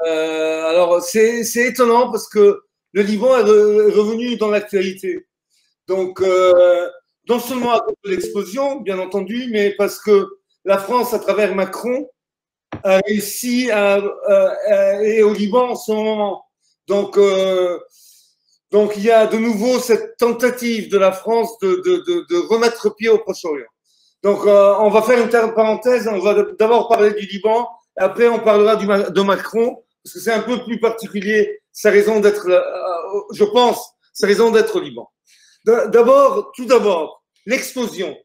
Alors, c'est étonnant parce que le Liban est revenu dans l'actualité. Donc, non seulement à cause de l'explosion, bien entendu, mais parce que la France, à travers Macron, a réussi et au Liban en ce moment. Donc, il y a de nouveau cette tentative de la France de remettre pied au Proche-Orient. Donc, on va faire une parenthèse. On va d'abord parler du Liban, et après on parlera de Macron, parce que c'est un peu plus particulier sa raison d'être, je pense, sa raison d'être au Liban. Tout d'abord, l'explosion.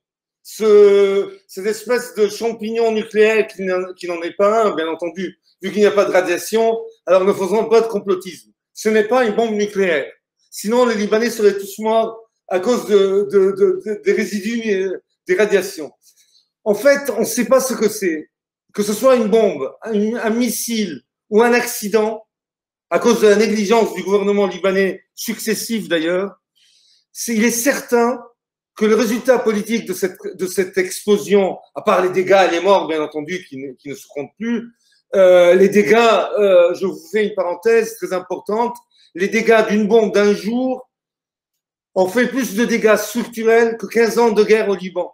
Cette espèce de champignon nucléaire qui n'en est pas un, bien entendu, vu qu'il n'y a pas de radiation, alors ne faisons pas de complotisme. Ce n'est pas une bombe nucléaire. Sinon, les Libanais seraient tous morts à cause des résidus des radiations. En fait, on ne sait pas ce que c'est. Que ce soit une bombe, un missile ou un accident, à cause de la négligence du gouvernement libanais, successif d'ailleurs, il est certain que le résultat politique de cette explosion, à part les dégâts et les morts, bien entendu, qui ne se comptent plus, les dégâts, je vous fais une parenthèse très importante, les dégâts d'une bombe d'un jour ont fait plus de dégâts structurels que 15 ans de guerre au Liban.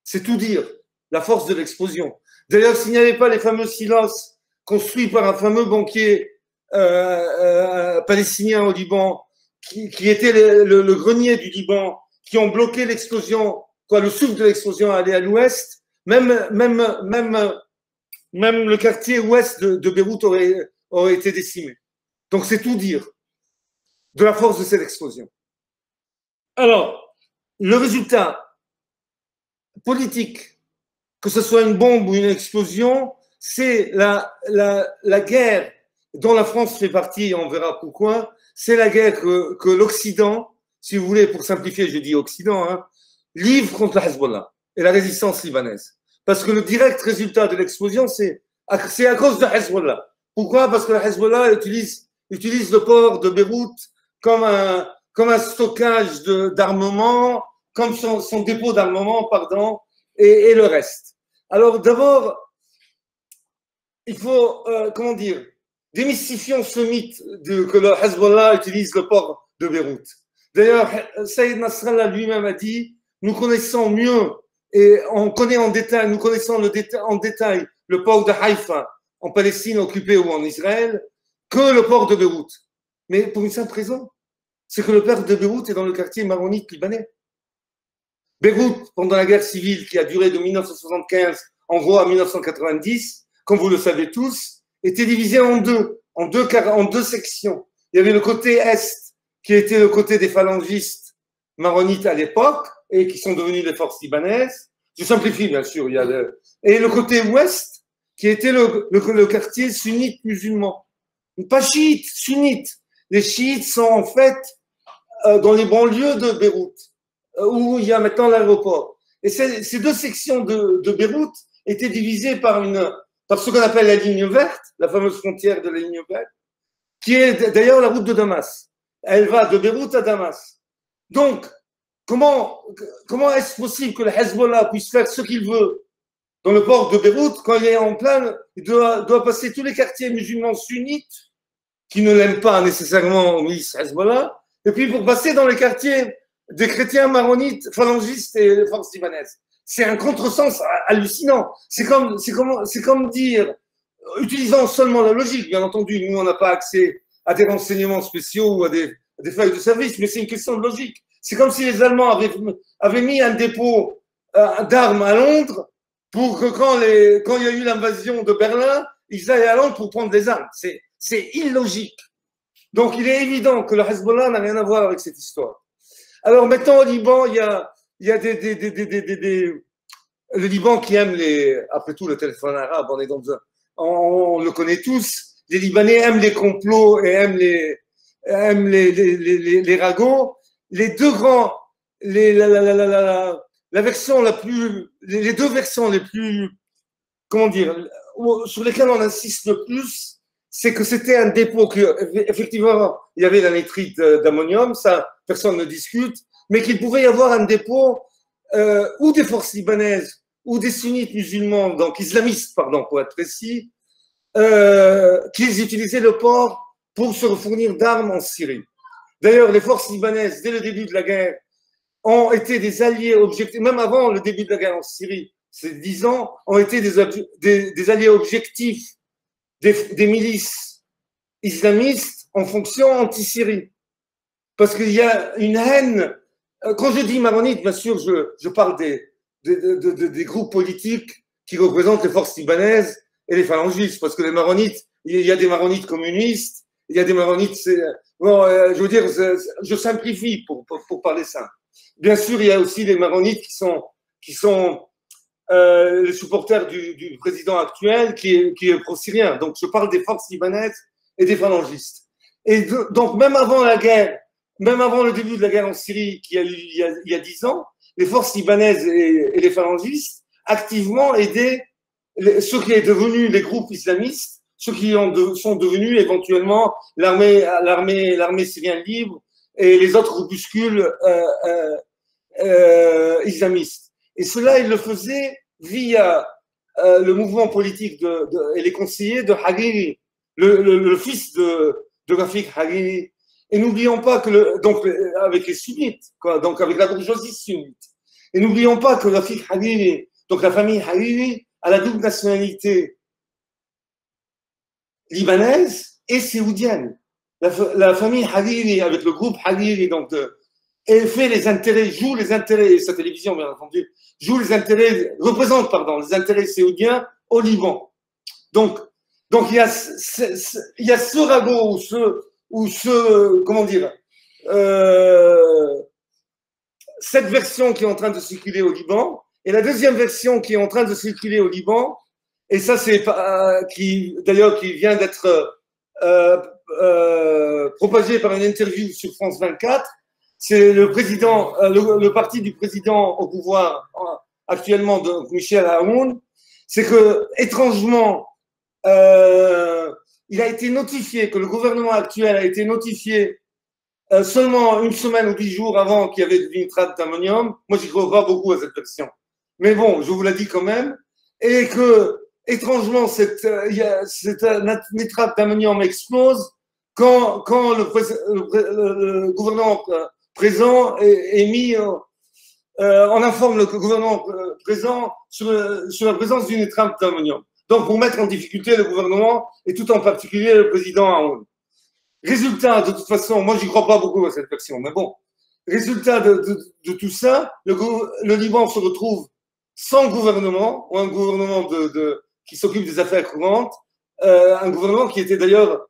C'est tout dire, la force de l'explosion. D'ailleurs, s'il n'y avait pas les fameux silos construits par un fameux banquier palestinien au Liban, qui était le grenier du Liban, qui ont bloqué l'explosion, le souffle de l'explosion allait à l'ouest, même le quartier ouest de Beyrouth aurait été décimé. Donc c'est tout dire de la force de cette explosion. Alors, le résultat politique, que ce soit une bombe ou une explosion, c'est la guerre dont la France fait partie, et on verra pourquoi, c'est la guerre que l'Occident, si vous voulez, pour simplifier, je dis Occident, hein, livre contre la Hezbollah et la résistance libanaise. Parce que le direct résultat de l'explosion, c'est à cause de Hezbollah. Pourquoi? Parce que la Hezbollah utilise le port de Beyrouth comme un stockage d'armement, comme son dépôt d'armement, pardon, et le reste. Alors d'abord, il faut, comment dire, démystifions ce mythe que le Hezbollah utilise le port de Beyrouth. D'ailleurs, Saïd Nasrallah lui-même a dit, nous connaissons mieux et on connaît en détail, nous connaissons en détail le port de Haïfa en Palestine occupée ou en Israël que le port de Beyrouth. Mais pour une simple raison, c'est que le port de Beyrouth est dans le quartier maronite libanais. Beyrouth, pendant la guerre civile qui a duré de 1975 en gros à 1990, comme vous le savez tous, était divisée en deux sections. Il y avait le côté est, qui était le côté des phalangistes maronites à l'époque, et qui sont devenus les forces libanaises. Je simplifie, bien sûr. Et le côté ouest, qui était le quartier sunnite musulman. Pas chiite, sunnite. Les chiites sont en fait dans les banlieues de Beyrouth, où il y a maintenant l'aéroport. Et ces deux sections de Beyrouth étaient divisées par ce qu'on appelle la ligne verte, la fameuse frontière de la ligne verte, qui est d'ailleurs la route de Damas. Elle va de Beyrouth à Damas. Donc, comment est-ce possible que le Hezbollah puisse faire ce qu'il veut dans le port de Beyrouth quand il est en plein, il doit passer tous les quartiers musulmans sunnites qui ne l'aiment pas nécessairement au milice Hezbollah, et puis pour passer dans les quartiers des chrétiens maronites, phalangistes et les forces libanaises. C'est un contresens hallucinant. C'est comme dire, utilisant seulement la logique, bien entendu, nous on n'a pas accès à des renseignements spéciaux ou à des feuilles de service, mais c'est une question de logique. C'est comme si les Allemands avaient mis un dépôt d'armes à Londres pour que quand il y a eu l'invasion de Berlin, ils aillent à Londres pour prendre des armes. C'est illogique. Donc il est évident que le Hezbollah n'a rien à voir avec cette histoire. Alors maintenant au Liban, il y a le Liban qui aime après tout le téléphone arabe, on le connaît tous. Les Libanais aiment les complots et aiment les ragots. Les deux grands, la version les deux versions les plus, comment dire, sur lesquelles on insiste le plus, c'est que c'était un dépôt effectivement, il y avait la nitrite d'ammonium, ça, personne ne discute, mais qu'il pouvait y avoir un dépôt ou des forces libanaises ou des sunnites musulmans, donc islamistes, pardon, pour être précis, qu'ils utilisaient le port pour se fournir d'armes en Syrie. D'ailleurs, les forces libanaises, dès le début de la guerre, ont été des alliés objectifs, même avant le début de la guerre en Syrie, ces 10 ans, ont été des alliés objectifs des milices islamistes en fonction anti-Syrie. Parce qu'il y a une haine. Quand je dis maronites, bien sûr, je parle des groupes politiques qui représentent les forces libanaises et les phalangistes, parce que les maronites, il y a des maronites communistes, il y a des maronites, bon, je veux dire, je simplifie pour parler ça. Bien sûr, il y a aussi des maronites qui sont les supporters du président actuel qui est pro-syrien. Donc, je parle des forces libanaises et des phalangistes. Et donc, même avant la guerre, même avant le début de la guerre en Syrie, qui a eu il y a 10 ans, les forces libanaises et les phalangistes activement aidaient ceux qui sont devenus les groupes islamistes, ceux qui sont devenus éventuellement l'armée syrienne libre et les autres groupuscules islamistes. Et cela, ils le faisaient via le mouvement politique et les conseillers de Hariri, le fils de Rafik Hariri. Et n'oublions pas que, donc, avec les sunnites, quoi, donc avec la bourgeoisie sunnite. Et n'oublions pas que Rafik Hariri, donc la famille Hariri, a la double nationalité libanaise et saoudienne. La famille Hariri, avec le groupe Hariri, donc, fait les intérêts, joue les intérêts, et sa télévision, bien entendu, représente, les intérêts saoudiens au Liban. Donc il y a ce ragot ou comment dire, cette version qui est en train de circuler au Liban, et la deuxième version qui est en train de circuler au Liban, et ça c'est qui vient d'être propagé par une interview sur France 24, c'est le président, le parti du président au pouvoir actuellement, de Michel Aoun, c'est que étrangement, il a été notifié, que le gouvernement actuel a été notifié seulement une semaine ou 10 jours avant qu'il y avait du nitrate d'ammonium. Moi, j'y crois pas beaucoup à cette version. Mais bon, je vous la dis quand même. Et que, étrangement, cette nitrate d'ammonium explose quand le gouvernement présent est mis, on informe le gouvernement présent sur la présence du nitrate d'ammonium. Donc, pour mettre en difficulté le gouvernement et tout en particulier le président Aoun. Résultat, de toute façon, moi, j'y crois pas beaucoup à cette version, mais bon. Résultat de tout ça, le Liban se retrouve sans gouvernement, ou un gouvernement qui s'occupe des affaires courantes, un gouvernement qui était d'ailleurs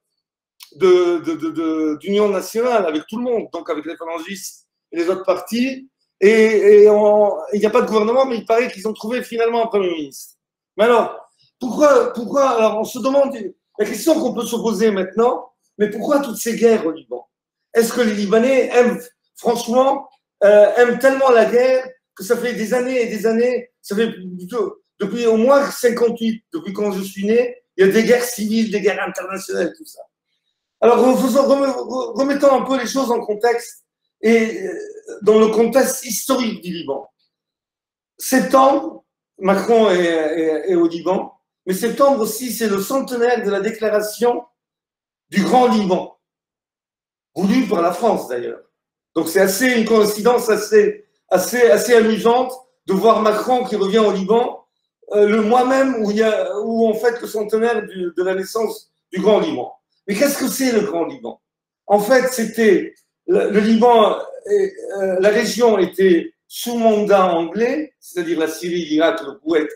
d'union nationale avec tout le monde, donc avec les phalangistes et les autres partis, et il n'y a pas de gouvernement, mais il paraît qu'ils ont trouvé finalement un Premier ministre. Mais alors, pourquoi alors on se demande, la question qu'on peut se poser maintenant, mais pourquoi toutes ces guerres au Liban? Est-ce que les Libanais aiment, franchement, aiment tellement la guerre que ça fait des années et des années, ça fait plutôt, depuis au moins 58, depuis quand je suis né, il y a des guerres civiles, des guerres internationales, tout ça. Alors, remettons un peu les choses en contexte et dans le contexte historique du Liban. Septembre, Macron est au Liban, mais septembre aussi, c'est le centenaire de la déclaration du Grand Liban, voulu par la France d'ailleurs. Donc c'est une coïncidence assez amusante de voir Macron qui revient au Liban le mois même où on fête le centenaire de la naissance du Grand Liban. Mais qu'est-ce que c'est le Grand Liban? En fait, c'était le Liban, la région était sous mandat anglais, c'est-à-dire la Syrie, l'Irak, le Koweït,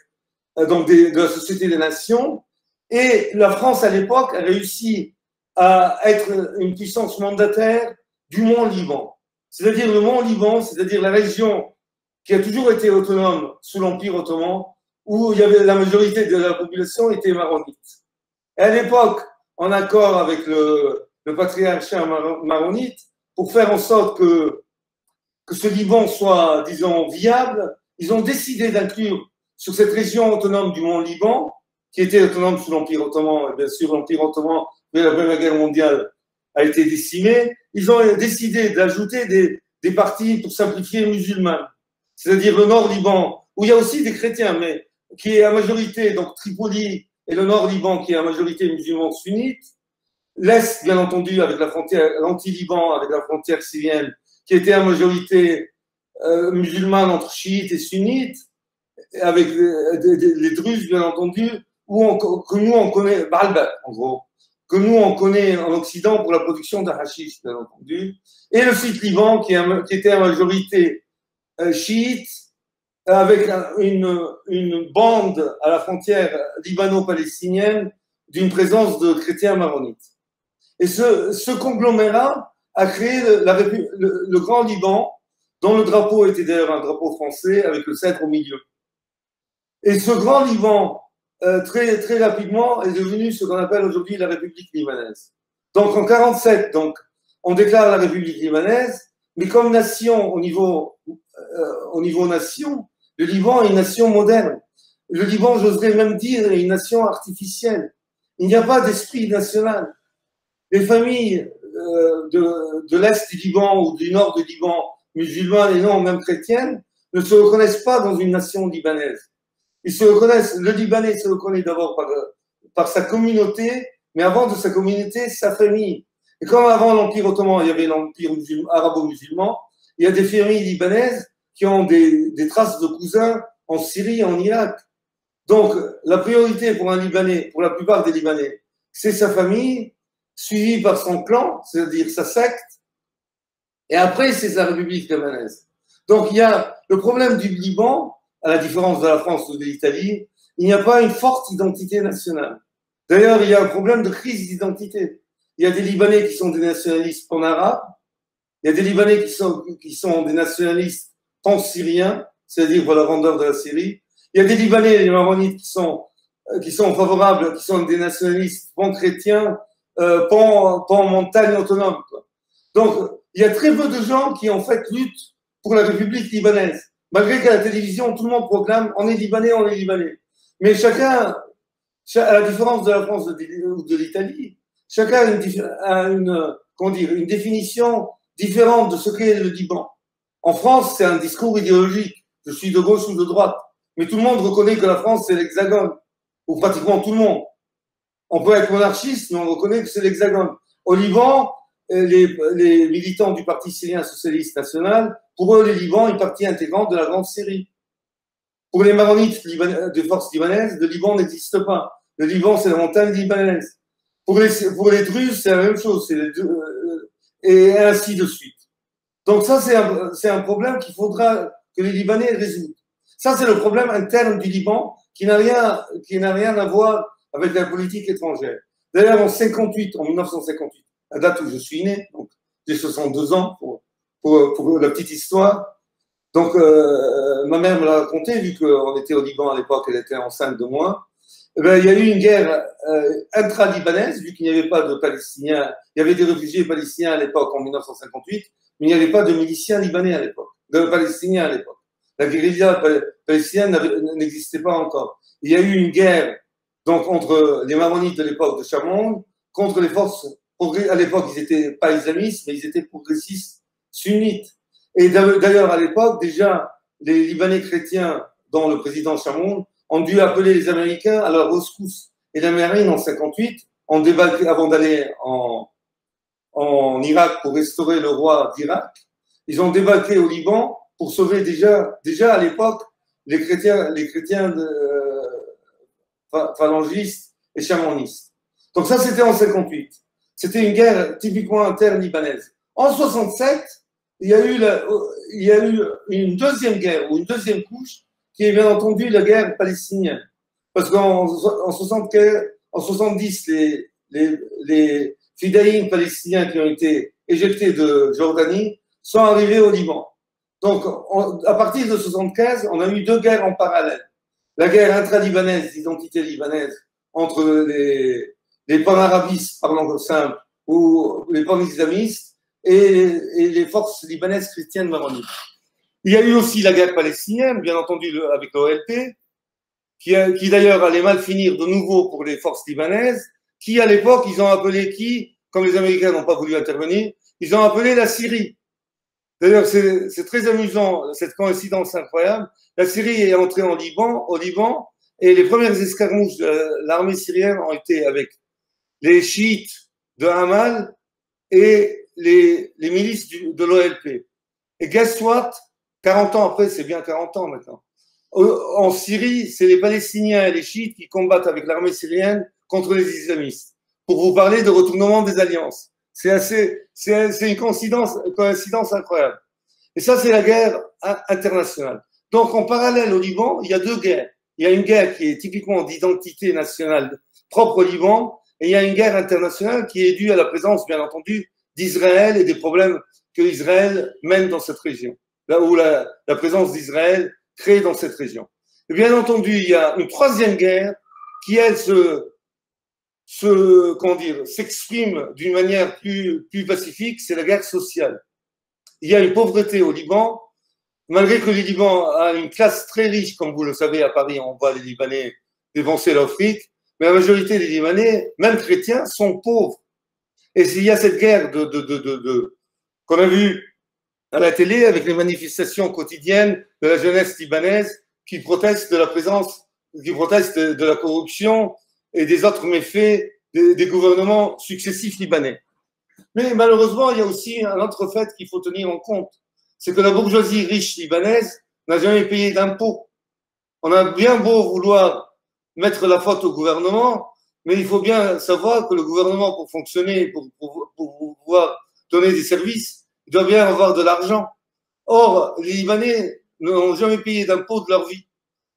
donc de la Société des Nations, et la France à l'époque a réussi à être une puissance mandataire du Mont Liban. C'est-à-dire le Mont Liban, c'est-à-dire la région qui a toujours été autonome sous l'Empire ottoman, où il y avait la majorité de la population était maronite. Et à l'époque, en accord avec le patriarcat maronite, pour faire en sorte que ce Liban soit, disons, viable, ils ont décidé d'inclure sur cette région autonome du Mont Liban, qui était autonome sous l'Empire ottoman, et bien sûr l'Empire ottoman, mais la Première Guerre mondiale a été décimée, ils ont décidé d'ajouter des parties, pour simplifier, musulmanes. C'est-à-dire le Nord Liban, où il y a aussi des chrétiens, mais qui est à majorité, donc Tripoli et le nord Liban qui est à majorité musulmane sunnite, l'est, bien entendu, avec la frontière, l'anti-Liban avec la frontière syrienne, qui était à majorité musulmane entre chiites et sunnites, avec les Druzes, bien entendu, que nous on connaît, Baalbek, en gros, que nous on connaît en Occident pour la production de hashish, bien entendu, et le site Liban qui était à majorité chiite, avec une bande à la frontière libano-palestinienne d'une présence de chrétiens maronites. Et ce conglomérat a créé le Grand Liban, dont le drapeau était d'ailleurs un drapeau français avec le cèdre au milieu. Et ce Grand Liban, très, très rapidement, est devenu ce qu'on appelle aujourd'hui la République libanaise. Donc en 1947, on déclare la République libanaise, mais comme nation, au niveau nation, le Liban est une nation moderne. Le Liban, j'oserais même dire, est une nation artificielle. Il n'y a pas d'esprit national. Les familles de l'Est du Liban ou du Nord du Liban, musulmanes et non même chrétiennes, ne se reconnaissent pas dans une nation libanaise. Ils se reconnaissent, le Libanais se reconnaît d'abord par sa communauté, mais avant de sa communauté, sa famille. Et comme avant l'Empire ottoman, il y avait l'Empire arabo-musulman, il y a des familles libanaises qui ont des traces de cousins en Syrie et en Irak. Donc, la priorité pour un Libanais, pour la plupart des Libanais, c'est sa famille, suivie par son clan, c'est-à-dire sa secte, et après, c'est sa République libanaise. Donc, il y a le problème du Liban, à la différence de la France ou de l'Italie, il n'y a pas une forte identité nationale. D'ailleurs, il y a un problème de crise d'identité. Il y a des Libanais qui sont des nationalistes pan-arabes, il y a des Libanais qui sont des nationalistes pan-syriens, c'est-à-dire pour la grandeur de la Syrie. Il y a des Libanais, les Maronites, qui sont favorables, qui sont des nationalistes pan-chrétiens, pan-montagne autonome, quoi. Donc, il y a très peu de gens qui, en fait, luttent pour la République libanaise. Malgré qu'à la télévision, tout le monde proclame on est Libanais, on est Libanais. Mais chacun, à la différence de la France ou de l'Italie, chacun a une définition différente de ce qu'est le Liban. En France, c'est un discours idéologique. Je suis de gauche ou de droite. Mais tout le monde reconnaît que la France, c'est l'Hexagone. Ou pratiquement tout le monde. On peut être monarchiste, mais on reconnaît que c'est l'Hexagone. Au Liban, les militants du Parti syrien socialiste national, pour eux, le Liban est partie intégrante de la Grande Syrie. Pour les maronites des forces libanaises, le Liban n'existe pas. Le Liban, c'est la montagne libanaise. Pour les Druzes, c'est la même chose. Et ainsi de suite. Donc ça, c'est un problème qu'il faudra que les Libanais résolvent. Ça, c'est le problème interne du Liban qui n'a rien à voir avec la politique étrangère. D'ailleurs, en 1958, la date où je suis né, donc j'ai 62 ans pour la petite histoire. Donc, ma mère me l'a raconté, vu qu'on était au Liban à l'époque, elle était enceinte de moi. Eh bien, il y a eu une guerre intra-libanaise, vu qu'il n'y avait pas de Palestiniens. Il y avait des réfugiés palestiniens à l'époque, en 1958, mais il n'y avait pas de miliciens libanais à l'époque, de Palestiniens à l'époque. La guérilla palestinienne n'existait pas encore. Il y a eu une guerre donc, entre les Maronites de l'époque de Chamoun contre les forces, à l'époque, ils n'étaient pas islamistes, mais ils étaient progressistes sunnites. Et d'ailleurs, à l'époque, déjà, les Libanais chrétiens, dont le président Chamoun, ont dû appeler les Américains à leur rescousse. Et la marine, en 58, ont débarqué avant d'aller en Irak pour restaurer le roi d'Irak. Ils ont débarqué au Liban pour sauver déjà à l'époque, les chrétiens phalangistes et chamonistes. Donc ça, c'était en 58. C'était une guerre typiquement interne libanaise. En 67, il y a eu une deuxième guerre, ou une deuxième couche, qui est bien entendu la guerre palestinienne. Parce qu'en 70, les fidaïns palestiniens qui ont été éjectés de Jordanie sont arrivés au Liban. Donc, à partir de 75, on a eu deux guerres en parallèle. La guerre intra-libanaise, d'identité libanaise, entre les panarabistes, parlant simple, ou les pan-islamistes, et les forces libanaises chrétiennes maronites. Il y a eu aussi la guerre palestinienne, bien entendu, avec l'OLP, qui d'ailleurs allait mal finir de nouveau pour les forces libanaises, qui à l'époque, ils ont appelé comme les Américains n'ont pas voulu intervenir, ils ont appelé la Syrie. D'ailleurs, c'est très amusant, cette coïncidence incroyable. La Syrie est entrée au Liban Et les premières escarmouches de l'armée syrienne ont été avec les chiites de Hamal et les milices de l'OLP. Et guess what? 40 ans après, c'est bien 40 ans maintenant. En Syrie, c'est les Palestiniens et les chiites qui combattent avec l'armée syrienne contre les islamistes. Pour vous parler de retournement des alliances. C'est une coïncidence incroyable. Et ça, c'est la guerre internationale. Donc, en parallèle au Liban, il y a deux guerres. Il y a une guerre qui est typiquement d'identité nationale propre au Liban, et il y a une guerre internationale qui est due à la présence, bien entendu, d'Israël et des problèmes que Israël mène dans cette région, là où la présence d'Israël crée dans cette région. Et bien entendu, il y a une troisième guerre qui, elle, s'exprime d'une manière plus pacifique, c'est la guerre sociale. Il y a une pauvreté au Liban, malgré que le Liban a une classe très riche, comme vous le savez, à Paris, on voit les Libanais dépenser leur fric, mais la majorité des Libanais, même chrétiens, sont pauvres. Et il y a cette guerre qu'on a vue à la télé avec les manifestations quotidiennes de la jeunesse libanaise qui proteste de la présence, qui proteste de la corruption et des autres méfaits des gouvernements successifs libanais. Mais malheureusement, il y a aussi un autre fait qu'il faut tenir en compte, c'est que la bourgeoisie riche libanaise n'a jamais payé d'impôts. On a bien beau vouloir mettre la faute au gouvernement, mais il faut bien savoir que le gouvernement, pour fonctionner, pour pouvoir donner des services, il doit bien avoir de l'argent. Or, les Libanais n'ont jamais payé d'impôts de leur vie.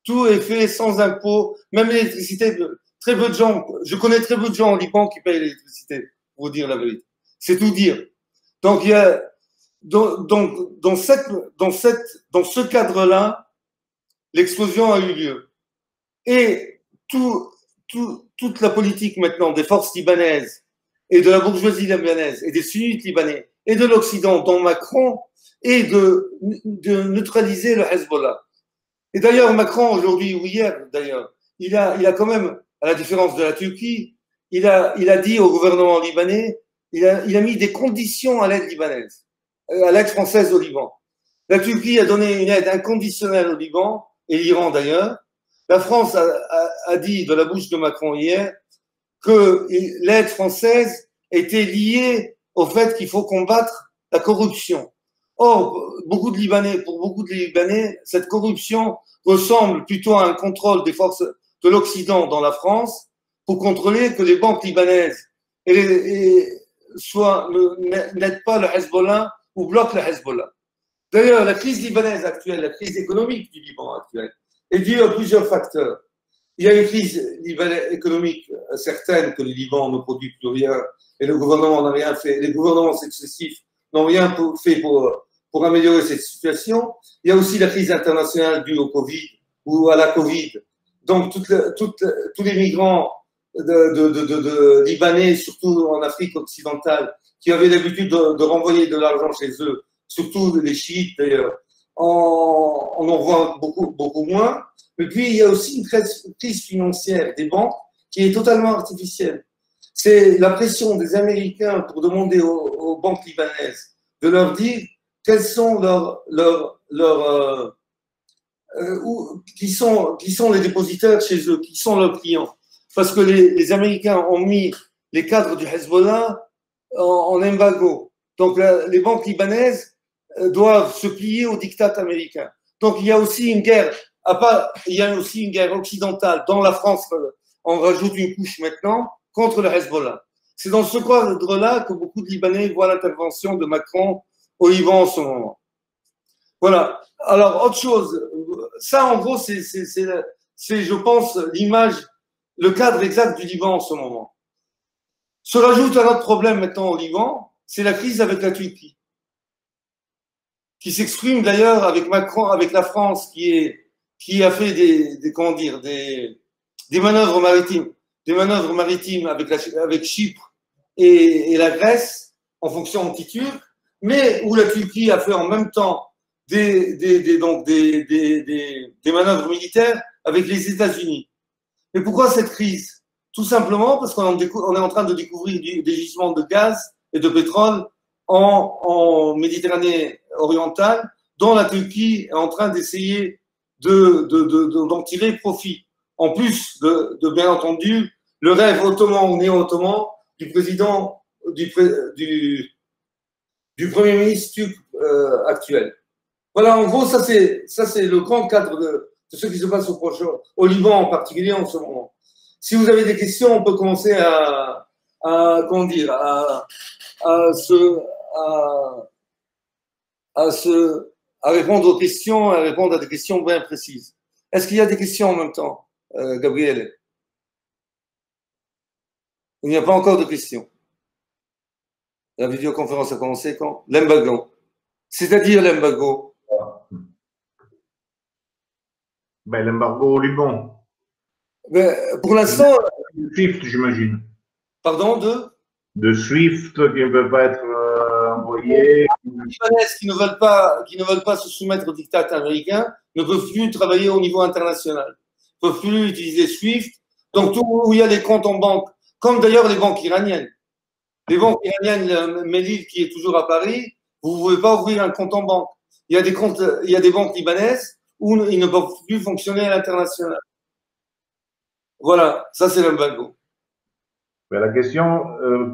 Tout est fait sans impôts, même l'électricité. Très peu de gens, je connais très peu de gens au Liban qui payent l'électricité, pour vous dire la vérité. C'est tout dire. Donc, il y a, dans ce cadre-là, l'explosion a eu lieu. Et toute la politique maintenant des forces libanaises et de la bourgeoisie libanaise et des sunnites libanais et de l'Occident, dont Macron, est de neutraliser le Hezbollah. Et d'ailleurs, Macron, aujourd'hui ou hier, d'ailleurs, il a quand même, à la différence de la Turquie, il a dit au gouvernement libanais, il a mis des conditions à l'aide libanaise, à l'aide française au Liban. La Turquie a donné une aide inconditionnelle au Liban, et l'Iran d'ailleurs. La France a dit de la bouche de Macron hier que l'aide française était liée au fait qu'il faut combattre la corruption. Or, pour beaucoup de Libanais, cette corruption ressemble plutôt à un contrôle des forces de l'Occident dans la France pour contrôler que les banques libanaises n'aident pas le Hezbollah ou bloquent le Hezbollah. D'ailleurs, la crise libanaise actuelle, la crise économique du Liban actuel, est due à plusieurs facteurs. Il y a une crise économique certaine que le Liban ne produit plus rien et le gouvernement n'a rien fait. Les gouvernements successifs n'ont rien fait pour améliorer cette situation. Il y a aussi la crise internationale due au Covid ou à la Covid. Donc, tous les migrants de Libanais, surtout en Afrique occidentale, qui avaient l'habitude de renvoyer de l'argent chez eux, surtout les chiites d'ailleurs, on en voit beaucoup moins. Et puis, il y a aussi une crise financière des banques qui est totalement artificielle. C'est la pression des Américains pour demander aux banques libanaises de leur dire quels sont qui sont les dépositaires chez eux, qui sont leurs clients. Parce que les Américains ont mis les cadres du Hezbollah en embargo. Donc, les banques libanaises doivent se plier au diktat américain. Donc, il y a aussi une guerre, il y a aussi une guerre occidentale. Dans la France, on rajoute une couche maintenant contre le Hezbollah. C'est dans ce cadre-là que beaucoup de Libanais voient l'intervention de Macron au Liban en ce moment. Voilà. Alors, autre chose, ça, en gros, c'est je pense, l'image, le cadre exact du Liban en ce moment. Se rajoute un autre problème maintenant au Liban, c'est la crise avec la Turquie, qui s'exprime d'ailleurs avec Macron, avec la France, qui a fait des manœuvres maritimes avec Chypre et la Grèce en fonction anti-turque, mais où la Turquie a fait en même temps des manœuvres militaires avec les États-Unis. Mais pourquoi cette crise? Tout simplement parce qu'on est en train de découvrir des gisements de gaz et de pétrole en Méditerranée orientale, dont la Turquie est en train d'essayer d'en tirer profit en plus de bien entendu, le rêve ottoman ou néo-ottoman du président, du Premier ministre turc actuel. Voilà, en gros, ça c'est le grand cadre de ce qui se passe au Liban en particulier en ce moment. Si vous avez des questions, on peut commencer comment dire, à répondre aux questions, à répondre à des questions bien précises. Est-ce qu'il y a des questions en même temps, Gabriel? Il n'y a pas encore de questions. La vidéoconférence a commencé quand? L'embargo. C'est-à-dire l'embargo. Ben, l'embargo au Liban. Ben, pour l'instant. SWIFT, j'imagine. Pardon, de SWIFT qui ne peut pas être envoyé. Les Libanais qui ne veulent pas se soumettre au diktat américain ne peuvent plus travailler au niveau international. Ils ne peuvent plus utiliser SWIFT. Donc, tout où il y a les comptes en banque, comme d'ailleurs les banques iraniennes. Les banques iraniennes, Melil qui est toujours à Paris, vous ne pouvez pas ouvrir un compte en banque. Il y a des banques libanaises où ils ne peuvent plus fonctionner à l'international. Voilà, ça c'est l'embargo. La question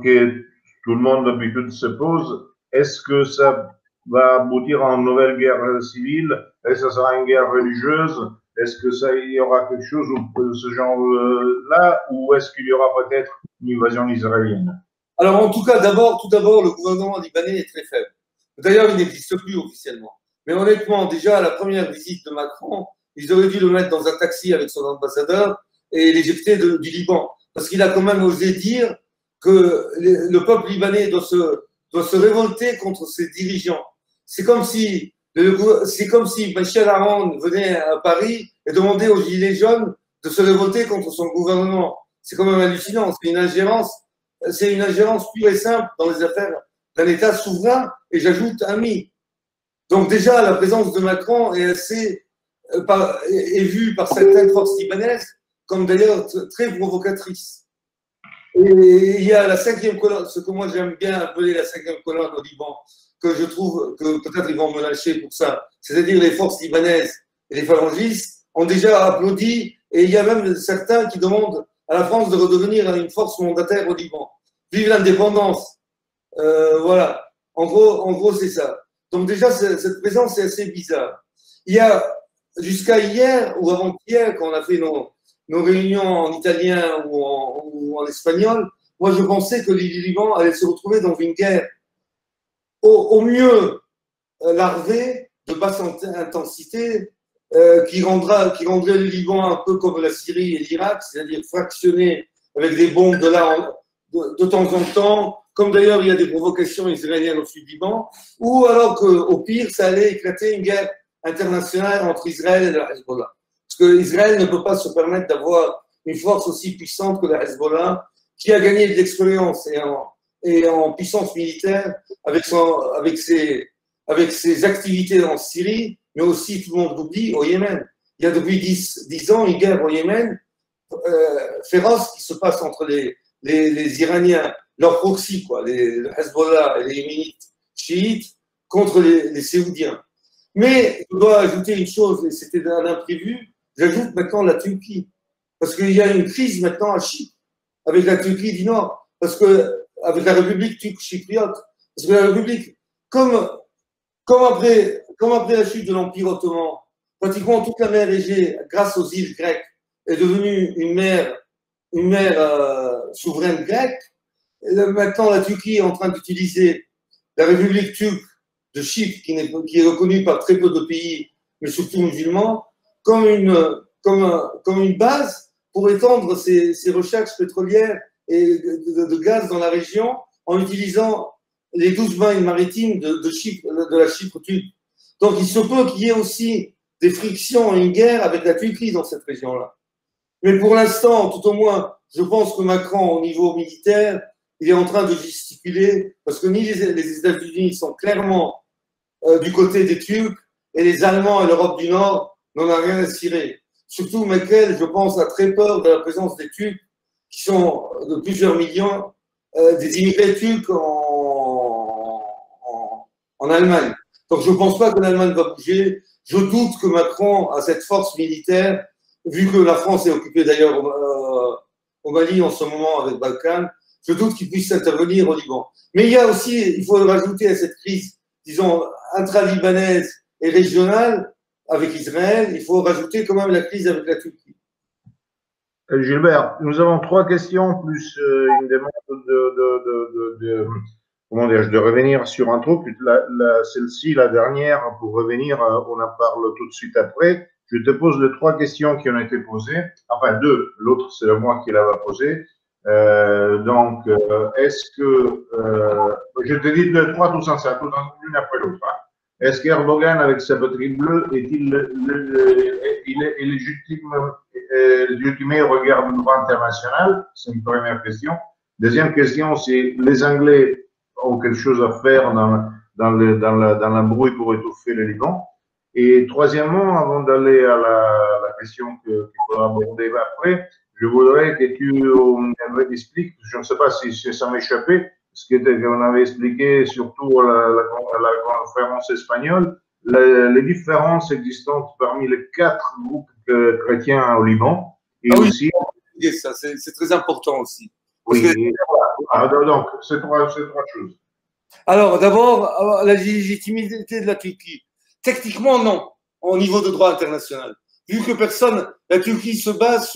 que tout le monde d'habitude se pose, est-ce que ça va aboutir à une nouvelle guerre civile? Est-ce que ça sera une guerre religieuse? Est-ce que il y aura quelque chose de ce genre-là, ou est-ce qu'il y aura peut-être une invasion israélienne? Alors, en tout cas, tout d'abord, le gouvernement libanais est très faible. D'ailleurs, il n'existe plus officiellement. Mais honnêtement, déjà, à la première visite de Macron, ils auraient dû le mettre dans un taxi avec son ambassadeur et l'éjecter du Liban. Parce qu'il a quand même osé dire que le peuple libanais doit se révolter contre ses dirigeants. C'est comme si Michel Aoun venait à Paris et demandait aux Gilets jaunes de se révolter contre son gouvernement. C'est quand même hallucinant. C'est une ingérence pure et simple dans les affaires d'un État souverain, et j'ajoute ami. Donc déjà, la présence de Macron est vue par certaines forces libanaises comme d'ailleurs très provocatrice. Et il y a la cinquième colonne, ce que moi j'aime bien appeler la cinquième colonne au Liban, que je trouve que peut-être ils vont me lâcher pour ça, c'est-à-dire les forces libanaises et les phalangistes ont déjà applaudi, et il y a même certains qui demandent à la France de redevenir une force mandataire au Liban. Vive l'indépendance. Voilà. En gros, c'est ça. Donc déjà, cette présence est assez bizarre. Il y a, jusqu'à hier ou avant-hier, quand on a fait nos réunions en italien ou en espagnol, moi je pensais que le Liban allait se retrouver dans une guerre au mieux larvée, de basse intensité, qui rendrait le Liban un peu comme la Syrie et l'Irak, c'est-à-dire fractionné avec des bombes de temps en temps, comme d'ailleurs il y a des provocations israéliennes au sud du Liban, ou alors qu'au pire, ça allait éclater une guerre internationale entre Israël et le Hezbollah. Parce qu'Israël ne peut pas se permettre d'avoir une force aussi puissante que le Hezbollah, qui a gagné de l'expérience et en puissance militaire avec ses activités en Syrie, mais aussi, tout le monde l'oublie, au Yémen. Il y a depuis 10 ans une guerre au Yémen féroce qui se passe entre les Iraniens, leurs proxys, le Hezbollah et les Yéménites chiites, contre les Saoudiens. Mais je dois ajouter une chose, et c'était un imprévu, j'ajoute maintenant la Turquie. Parce qu'il y a une crise maintenant à Chypre, avec la Turquie du Nord, avec la République turque chypriote. Parce que la République, comme après la chute de l'Empire ottoman, pratiquement toute la mer Égée, grâce aux îles grecques, est devenue une mer souveraine grecque. Et là, maintenant, la Turquie est en train d'utiliser la République turque de Chypre, qui est reconnue par très peu de pays, mais surtout musulmans, comme une base pour étendre ses recherches pétrolières et de gaz dans la région en utilisant les 12 milles maritimes de Chypre, de la Chypre turque. Donc, il se peut qu'il y ait aussi des frictions et une guerre avec la Turquie dans cette région-là. Mais pour l'instant, tout au moins, je pense que Macron, au niveau militaire, il est en train de gesticuler, parce que les États-Unis sont clairement du côté des Turcs, et les Allemands et l'Europe du Nord n'en ont rien à cirer. Surtout Merkel, je pense, a très peur de la présence des Turcs, qui sont de plusieurs millions, des immigrés turcs en Allemagne. Donc je ne pense pas que l'Allemagne va bouger. Je doute que Macron a cette force militaire vu que la France est occupée d'ailleurs au Mali en ce moment avec Balkan, je doute qu'ils puissent intervenir au Liban. Mais il y a aussi, il faut rajouter à cette crise, disons, intra-libanaise et régionale avec Israël, il faut rajouter quand même la crise avec la Turquie. Gilbert, nous avons trois questions plus une demande comment dire, de revenir sur un truc. Celle-ci, la dernière, pour revenir, on en parle tout de suite après. Je te pose les trois questions qui ont été posées. Enfin, deux. L'autre, c'est moi qui l'avais posée. Est-ce que, je te dis les trois tous ensemble, l'une après l'autre. Hein. Est-ce qu'Erdogan, avec sa batterie bleue, est-il légitimé au regard du droit international? C'est une première question. Deuxième question, c'est les Anglais ont quelque chose à faire dans l'embrouille pour étouffer le Liban. Et troisièmement, avant d'aller à la question qu'il faudra aborder après, je voudrais que tu m'expliques, je ne sais pas si ça m'échappait, ce qu'on avait expliqué surtout à la conférence espagnole, les différences existantes parmi les quatre groupes chrétiens au Liban. Et ah oui, aussi, ça, c'est très important aussi. Oui, donc, c'est trois choses. Alors, d'abord, la légitimité de la Turquie. Techniquement, non, au niveau de droit international. Vu que la Turquie se base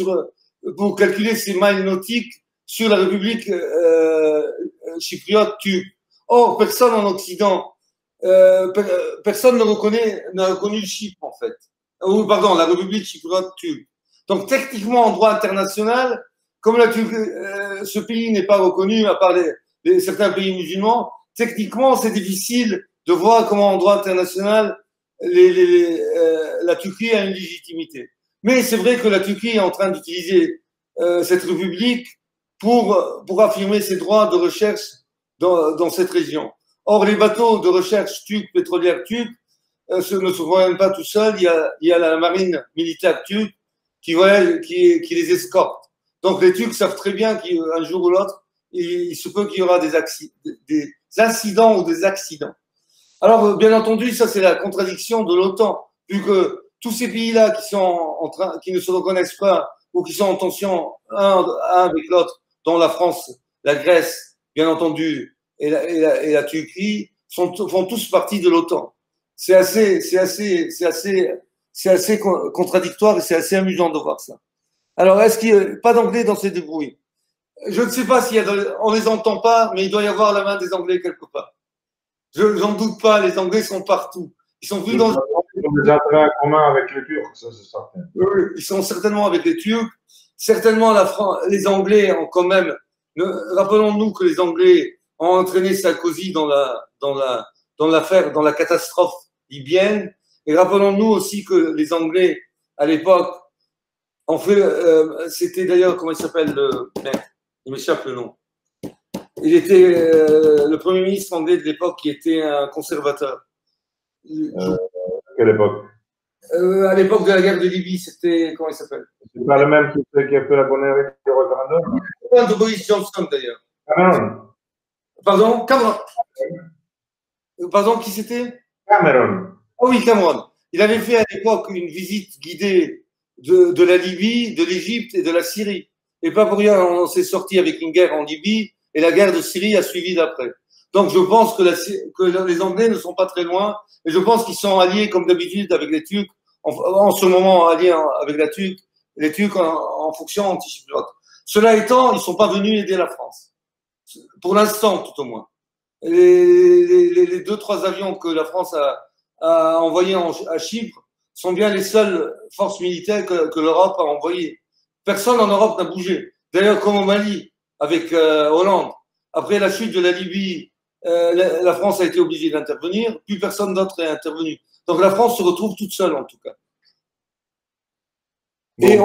pour calculer ses miles nautiques sur la République chypriote turque. Or, personne en Occident, personne n'a reconnu le Chypre, en fait. Ou, pardon, la République chypriote turque. Donc, techniquement, en droit international, comme ce pays n'est pas reconnu, à part certains pays musulmans, techniquement, c'est difficile de voir comment, en droit international, la Turquie a une légitimité. Mais c'est vrai que la Turquie est en train d'utiliser cette république pour affirmer ses droits de recherche dans cette région. Or, les bateaux de recherche turcs, pétrolières turcs, ne se voyagent pas tout seuls. Il y a la marine militaire turque qui les escorte. Donc, les Turcs savent très bien qu'un jour ou l'autre, il se peut qu'il y aura des incidents ou des accidents. Alors, bien entendu, ça, c'est la contradiction de l'OTAN, vu que tous ces pays-là qui ne se reconnaissent pas ou qui sont en tension un avec l'autre, dont la France, la Grèce, bien entendu, et la Turquie, font tous partie de l'OTAN. C'est assez contradictoire et c'est assez amusant de voir ça. Alors, est-ce qu'il n'y a pas d'anglais dans ces débrouilles? Je ne sais pas on ne les entend pas, mais il doit y avoir la main des Anglais quelque part. J'en doute pas, les Anglais sont partout. Ils sont plus dans des intérêts en commun avec les Turcs, ça c'est certain. Oui, ils sont certainement avec les Turcs. Certainement, les Anglais ont quand même. Rappelons-nous que les Anglais ont entraîné Sarkozy dans l'affaire, dans la catastrophe libyenne. Et rappelons-nous aussi que les Anglais, à l'époque, ont fait. C'était d'ailleurs, comment il s'appelle il m'échappe le nom. Il était le Premier ministre anglais de l'époque qui était un conservateur. Quelle époque? À l'époque de la guerre de Libye, c'était. Comment il s'appelle? C'est pas le même qui a fait la connerie du référendum? De Boris Johnson d'ailleurs. Cameron. Pardon? Cameron. Pardon, qui c'était? Cameron. Oh oui, Cameron. Il avait fait à l'époque une visite guidée de la Libye, de l'Égypte et de la Syrie. Et pas pour rien, on s'est sorti avec une guerre en Libye et la guerre de Syrie a suivi d'après. Donc je pense que les Anglais ne sont pas très loin et je pense qu'ils sont alliés comme d'habitude avec les Turcs, en ce moment alliés avec les Turcs en fonction anti-chypriote. Cela étant, ils ne sont pas venus aider la France. Pour l'instant, tout au moins. Les 2-3 avions que la France a envoyés à Chypre sont bien les seules forces militaires que l'Europe a envoyées. Personne en Europe n'a bougé. D'ailleurs, comme au Mali, avec Hollande. Après la chute de la Libye, la France a été obligée d'intervenir. Plus personne d'autre est intervenu. Donc la France se retrouve toute seule, en tout cas. Bon. Et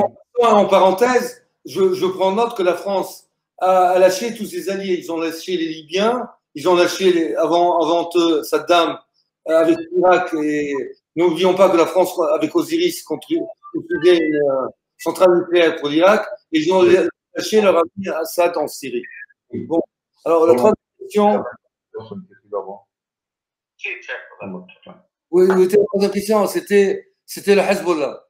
en parenthèse, je prends note que la France a lâché tous ses alliés. Ils ont lâché les Libyens, ils ont lâché avant eux Saddam avec l'Irak. Et n'oublions pas que la France, avec Osiris, construisait une centrale nucléaire pour l'Irak. Et ils ont lâché leur ami Assad en Syrie. Bon. Alors, la troisième question. Oui, la troisième question, c'était le Hezbollah.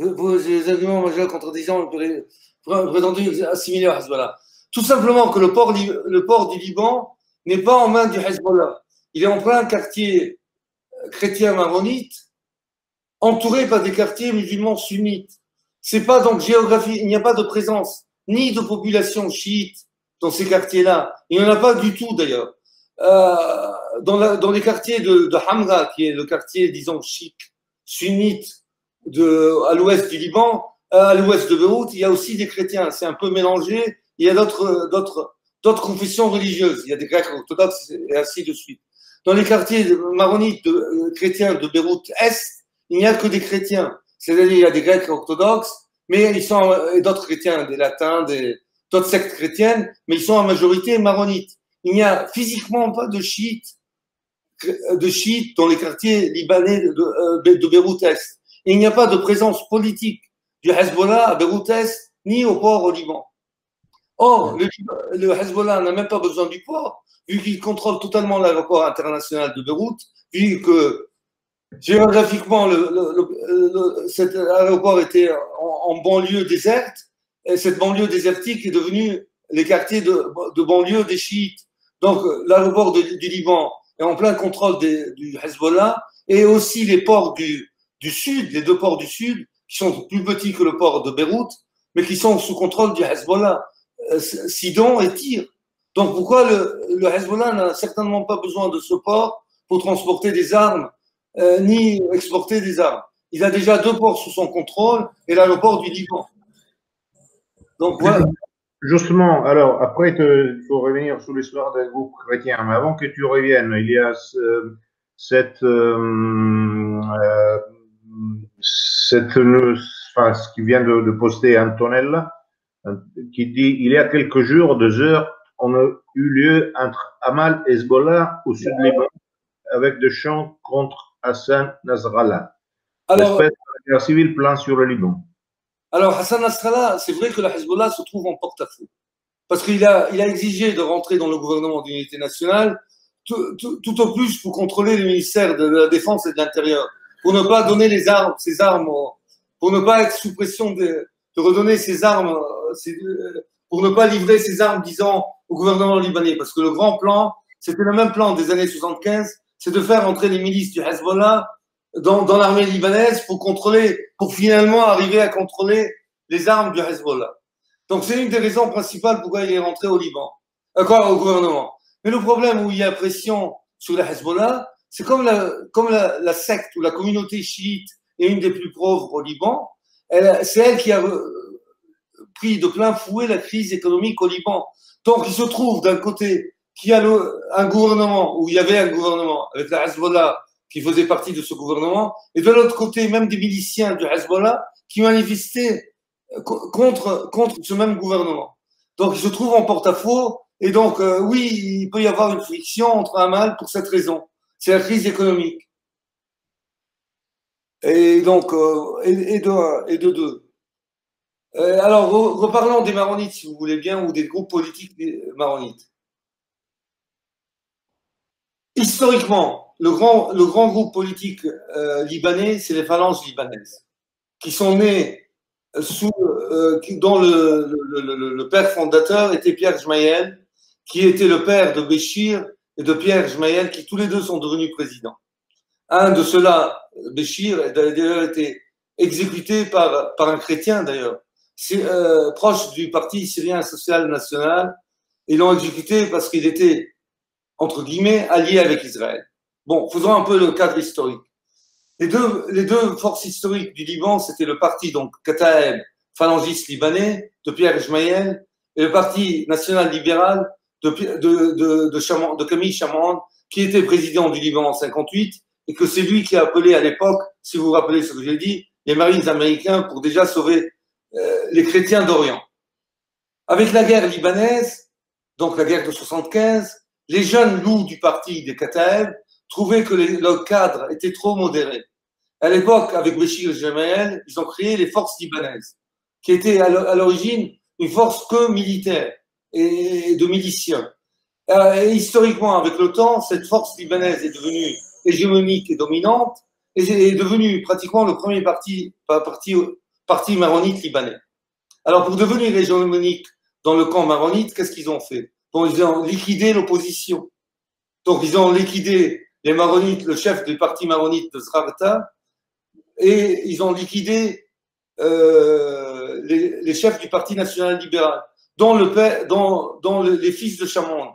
les arguments majeurs contredisant prétendu assimilé au Hezbollah. Tout simplement que le port du Liban n'est pas en main du Hezbollah. Il est en plein quartier chrétien maronite, entouré par des quartiers musulmans sunnites. C'est pas donc géographie, il n'y a pas de présence ni de population chiite dans ces quartiers-là. Il n'y en a pas du tout d'ailleurs. Dans les quartiers de Hamra, qui est le quartier, disons, chiite, sunnite à l'ouest du Liban, à l'ouest de Beyrouth, il y a aussi des chrétiens. C'est un peu mélangé. Il y a d'autres confessions religieuses. Il y a des Grecs orthodoxes et ainsi de suite. Dans les quartiers maronites chrétiens de Beyrouth-Est, il n'y a que des chrétiens. C'est-à-dire il y a des Grecs orthodoxes, mais ils sont et d'autres chrétiens, des latins, d'autres sectes chrétiennes, mais ils sont en majorité maronites. Il n'y a physiquement pas de chiites dans les quartiers libanais de Beyrouth-Est. Il n'y a pas de présence politique du Hezbollah à Beyrouth-Est ni au port au Liban. Or, le Hezbollah n'a même pas besoin du port, vu qu'il contrôle totalement l'aéroport international de Beyrouth, vu que géographiquement, cet aéroport était en banlieue déserte, et cette banlieue désertique est devenue les quartiers de banlieue des chiites. Donc, l'aéroport du Liban est en plein contrôle du Hezbollah, et aussi les ports du sud, les deux ports du sud, qui sont plus petits que le port de Beyrouth, mais qui sont sous contrôle du Hezbollah, Sidon et Tyr. Donc, pourquoi le Hezbollah n'a certainement pas besoin de ce port pour transporter des armes, ni exporter des armes. Il a déjà deux ports sous son contrôle et l'aéroport du Liban. Donc voilà. Justement, alors après, il faut revenir sur l'histoire des groupes chrétiens. Mais avant que tu reviennes, il y a ce qui vient de poster Antonella, qui dit il y a quelques jours, 2 heures, on a eu lieu entre Hamas et Hezbollah au sud Liban avec des chants contre Hassan Nasrallah. L'espèce de guerre civile plane sur le Liban. Alors, Hassan Nasrallah, c'est vrai que le Hezbollah se trouve en porte-à-faux. Parce qu'il a exigé de rentrer dans le gouvernement d'unité nationale, tout au plus pour contrôler le ministère de la Défense et de l'Intérieur, pour ne pas donner ses armes, pour ne pas être sous pression de redonner ses armes, pour ne pas livrer ses armes, disons, au gouvernement libanais. Parce que le grand plan, c'était le même plan des années 75, c'est de faire entrer les milices du Hezbollah dans l'armée libanaise pour finalement arriver à contrôler les armes du Hezbollah. Donc c'est une des raisons principales pourquoi il est rentré au Liban, au gouvernement. Mais le problème où il y a pression sur le Hezbollah, c'est comme la secte ou la communauté chiite est une des plus pauvres au Liban, c'est elle qui a pris de plein fouet la crise économique au Liban. Donc il se trouve d'un côté qu'il y a un gouvernement, où il y avait un gouvernement avec le Hezbollah qui faisait partie de ce gouvernement, et de l'autre côté, même des miliciens du Hezbollah qui manifestaient contre ce même gouvernement. Donc, ils se trouvent en porte-à-faux, et donc, oui, il peut y avoir une friction entre Hamas pour cette raison. C'est la crise économique. Et donc, et de deux. Alors, reparlons des maronites, si vous voulez bien, ou des groupes politiques des maronites. Historiquement, le grand groupe politique libanais, c'est les phalanges libanaises, qui sont nées dont le père fondateur était Pierre Gemayel, qui était le père de Béchir et de Pierre Gemayel, qui tous les deux sont devenus présidents. Un de ceux-là, Béchir, a d'ailleurs été exécuté par un chrétien, d'ailleurs, proche du parti syrien social national. Ils l'ont exécuté parce qu'il était, entre guillemets, allié avec Israël. Bon, faisons un peu le cadre historique. Les deux forces historiques du Liban, c'était le parti, donc, Kataeb, phalangiste libanais, de Pierre Gemayel, et le parti national libéral de Camille Chamand, qui était président du Liban en 58, et que c'est lui qui a appelé à l'époque, si vous vous rappelez ce que j'ai dit, les marines américains pour déjà sauver les chrétiens d'Orient. Avec la guerre libanaise, donc la guerre de 75, les jeunes loups du parti des Kataeb trouvaient que le cadre était trop modéré. À l'époque, avec Béchir Gemayel, ils ont créé les forces libanaises, qui étaient à l'origine une force que militaire et de miliciens. Et historiquement, avec le temps, cette force libanaise est devenue hégémonique et dominante et est devenue pratiquement le premier parti parti maronite libanais. Alors, pour devenir hégémonique dans le camp maronite, qu'est-ce qu'ils ont fait? Bon, ils ont liquidé l'opposition. Donc, ils ont liquidé les maronites, le chef du parti maronite de Zrarta, et ils ont liquidé les chefs du Parti national libéral, dont les fils de Chamoun.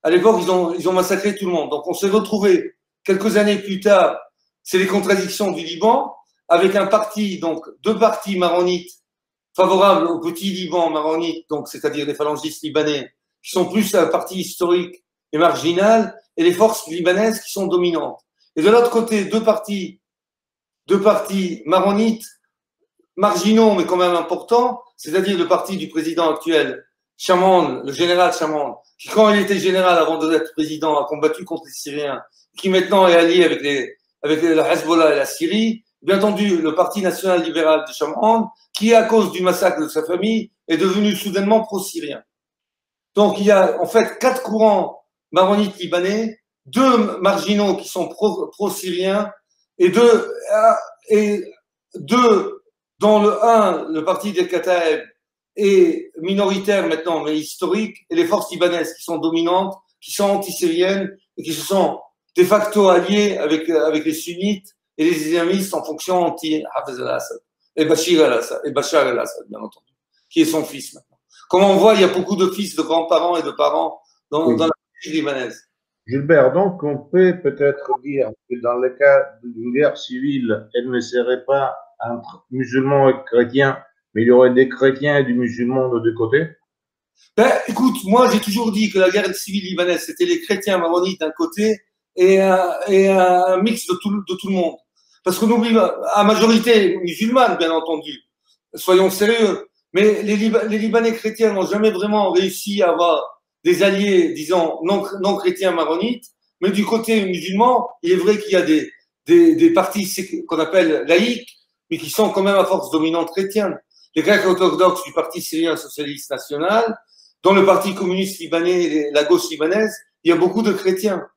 À l'époque, ils ont massacré tout le monde. Donc, on s'est retrouvé quelques années plus tard, c'est les contradictions du Liban, avec un parti, donc deux partis maronites favorables au petit Liban maronite, donc c'est-à-dire les phalangistes libanais, qui sont plus un parti historique et marginal, et les forces libanaises qui sont dominantes. Et de l'autre côté, deux partis maronites marginaux, mais quand même importants, c'est-à-dire le parti du président actuel, Chamoun, le général Chamoun, qui, quand il était général avant d'être président, a combattu contre les Syriens, qui maintenant est allié avec le Hezbollah et la Syrie. Bien entendu, le Parti national libéral de Chamoun, qui, à cause du massacre de sa famille, est devenu soudainement pro-syrien. Donc, il y a en fait 4 courants maronites libanais, 2 marginaux qui sont pro-syriens, et deux, dont le parti des Kataeb est minoritaire maintenant, mais historique, et les forces libanaises qui sont dominantes, qui sont anti-syriennes, et qui se sont de facto alliées avec les sunnites et les islamistes en fonction anti-Hafez al-Assad, et Bachar al-Assad, bien entendu, qui est son fils maintenant. Comme on voit, il y a beaucoup de fils, de grands-parents et de parents dans la politique libanaise. Gilbert, donc on peut peut-être dire que dans le cas d'une guerre civile, elle ne serait pas entre musulmans et chrétiens, mais il y aurait des chrétiens et des musulmans de deux côtés? Ben, écoute, moi j'ai toujours dit que la guerre civile libanaise, c'était les chrétiens maronites d'un côté et un mix de tout le monde. Parce que n'oublie pas, à majorité musulmane, bien entendu, soyons sérieux, mais les Libanais chrétiens n'ont jamais vraiment réussi à avoir des alliés, disons, non chrétiens maronites, mais du côté musulman, il est vrai qu'il y a des partis qu'on appelle laïques, mais qui sont quand même à force dominante chrétienne. Les Grecs orthodoxes du Parti syrien socialiste national, dans le Parti communiste libanais et la gauche libanaise, il y a beaucoup de chrétiens.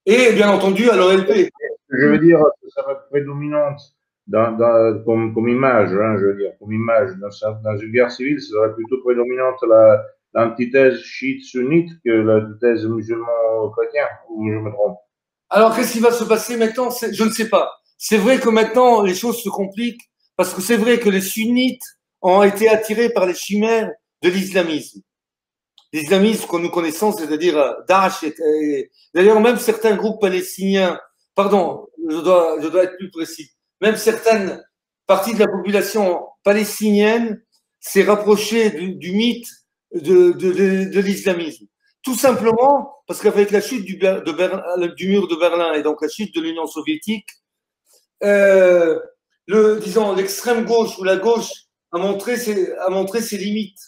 Et bien entendu, à l'OLP. Je veux dire, ça va être prédominante comme image, hein, je veux dire, comme image. Dans une guerre civile, ça serait plutôt prédominante l'antithèse chiite-sunnite que l'antithèse musulman-chrétien, ou je me trompe? Alors, qu'est-ce qui va se passer maintenant? Je ne sais pas. C'est vrai que maintenant, les choses se compliquent, parce que c'est vrai que les sunnites ont été attirés par les chimères de l'islamisme. L'islamisme que nous connaissons, c'est-à-dire Daesh, d'ailleurs même certains groupes palestiniens, pardon, je dois être plus précis, même certaines parties de la population palestinienne s'est rapprochée du mythe de l'islamisme. Tout simplement parce qu'avec la chute du mur de Berlin et donc la chute de l'Union soviétique, disons, l'extrême gauche ou la gauche a montré ses limites.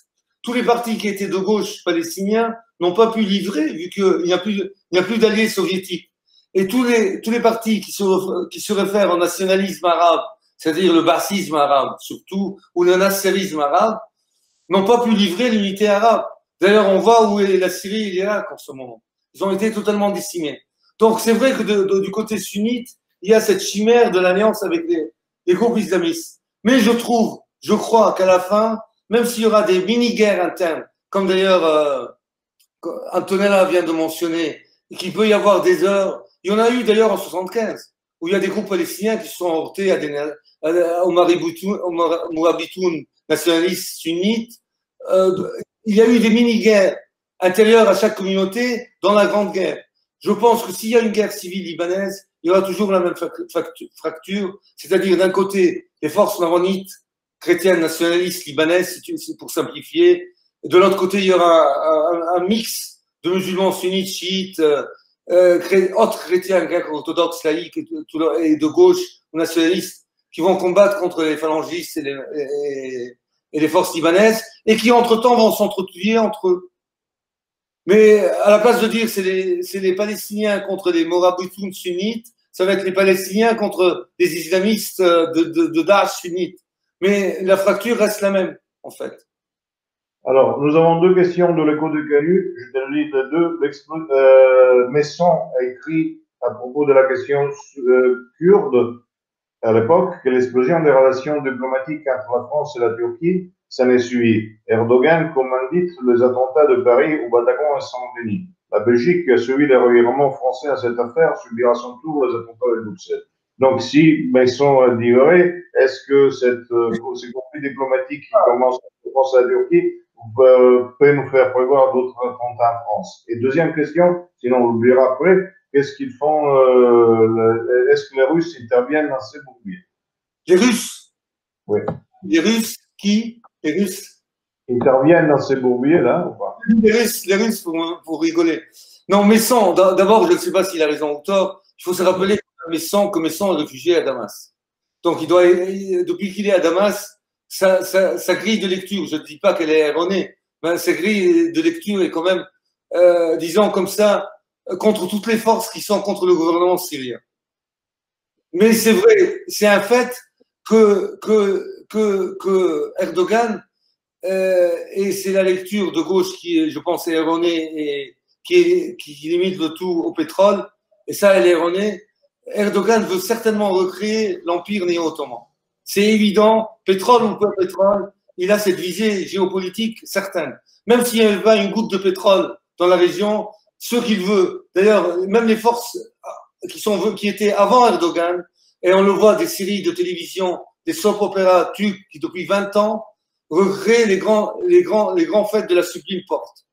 Tous les partis qui étaient de gauche palestiniens n'ont pas pu livrer vu qu'il n'y a plus d'alliés soviétiques. Et tous les partis qui se réfèrent au nationalisme arabe, c'est-à-dire le bassisme arabe surtout, ou le nasserisme arabe, n'ont pas pu livrer l'unité arabe. D'ailleurs, on voit où est la Syrie et l'Irak en ce moment. Ils ont été totalement décimés. Donc, c'est vrai que du côté sunnite, il y a cette chimère de l'alliance avec les groupes islamistes. Mais je crois qu'à la fin, même s'il y aura des mini-guerres internes, comme d'ailleurs Antonella vient de mentionner, et qu'il peut y avoir des heures, il y en a eu d'ailleurs en 75, où il y a des groupes palestiniens qui se sont heurtés aux Mourabitoun nationalistes sunnites. Il y a eu des mini-guerres intérieures à chaque communauté dans la Grande Guerre. Je pense que s'il y a une guerre civile libanaise, il y aura toujours la même fracture, c'est-à-dire d'un côté les forces maronites chrétiennes nationalistes libanaises, pour simplifier, et de l'autre côté il y aura un mix de musulmans sunnites, chiites, autres chrétiens, grecs, orthodoxes, laïcs et de gauche nationalistes qui vont combattre contre les phalangistes et les forces libanaises et qui entre-temps vont s'entretuer entre eux. Mais à la place de dire c'est les Palestiniens contre les Morabitoun sunnites, ça va être les Palestiniens contre les islamistes de Daesh sunnites. Mais la fracture reste la même, en fait. Alors, nous avons deux questions de l'écho de Canu. Je te lis les deux. Messon a écrit à propos de la question kurde. à l'époque que l'explosion des relations diplomatiques entre la France et la Turquie s'en est suivie. Erdogan commandite les attentats de Paris au Bataclan et Saint-Denis. La Belgique, qui a suivi les revirements français à cette affaire, subira à son tour les attentats de Bruxelles. Donc, si Besson dit vrai, est-ce que ces conflits diplomatiques qui commencent en France et la Turquie peut nous faire prévoir d'autres attentats en France? Et deuxième question, sinon on l'oubliera après, qu'est-ce qu'ils font est-ce que les Russes interviennent dans ces boucliers? Les Russes? Oui. Les Russes qui? Les Russes interviennent dans ces bourbiers-là ou pas? Les Russes pour rigoler. Non, Messan, d'abord, je ne sais pas s'il a raison ou tort. Il faut se rappeler que Messan est réfugié à Damas. Donc, depuis qu'il est à Damas, sa grille de lecture, je ne dis pas qu'elle est erronée, mais sa grille de lecture est quand même, disons comme ça, contre toutes les forces qui sont contre le gouvernement syrien. Mais c'est vrai, c'est un fait que Erdogan, et c'est la lecture de gauche qui, je pense, est erronée et qui limite le tout au pétrole, et ça, elle est erronée. Erdogan veut certainement recréer l'empire néo-ottoman. C'est évident, pétrole ou pas pétrole, il a cette visée géopolitique certaine. Même s'il n'y avait pas une goutte de pétrole dans la région, ce qu'il veut, d'ailleurs, même les forces qui étaient avant Erdogan, et on le voit des séries de télévision, des soap-opéras turcs qui depuis 20 ans recréent les grands faits de la Sublime Porte.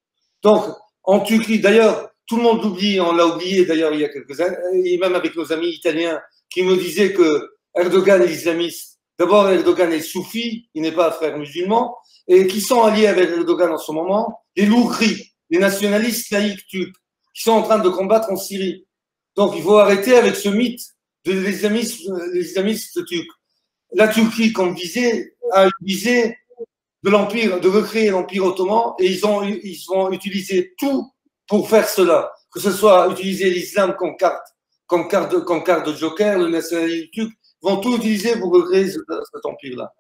Donc, en Turquie, d'ailleurs, tout le monde l'oublie, on l'a oublié d'ailleurs il y a quelques années, et même avec nos amis italiens qui me disaient que Erdogan est islamiste. D'abord, Erdogan est soufi, il n'est pas un frère musulman, et qui sont alliés avec Erdogan en ce moment, les Lougris, les nationalistes laïcs turcs, qui sont en train de combattre en Syrie. Donc, il faut arrêter avec ce mythe de l'islamistes turcs. La Turquie, comme disait, a une visée de l'empire, de recréer l'empire ottoman, et ils vont utiliser tout pour faire cela. Que ce soit utiliser l'islam comme carte de joker, le nationalisme turc, ils vont tout utiliser pour recréer cet empire-là.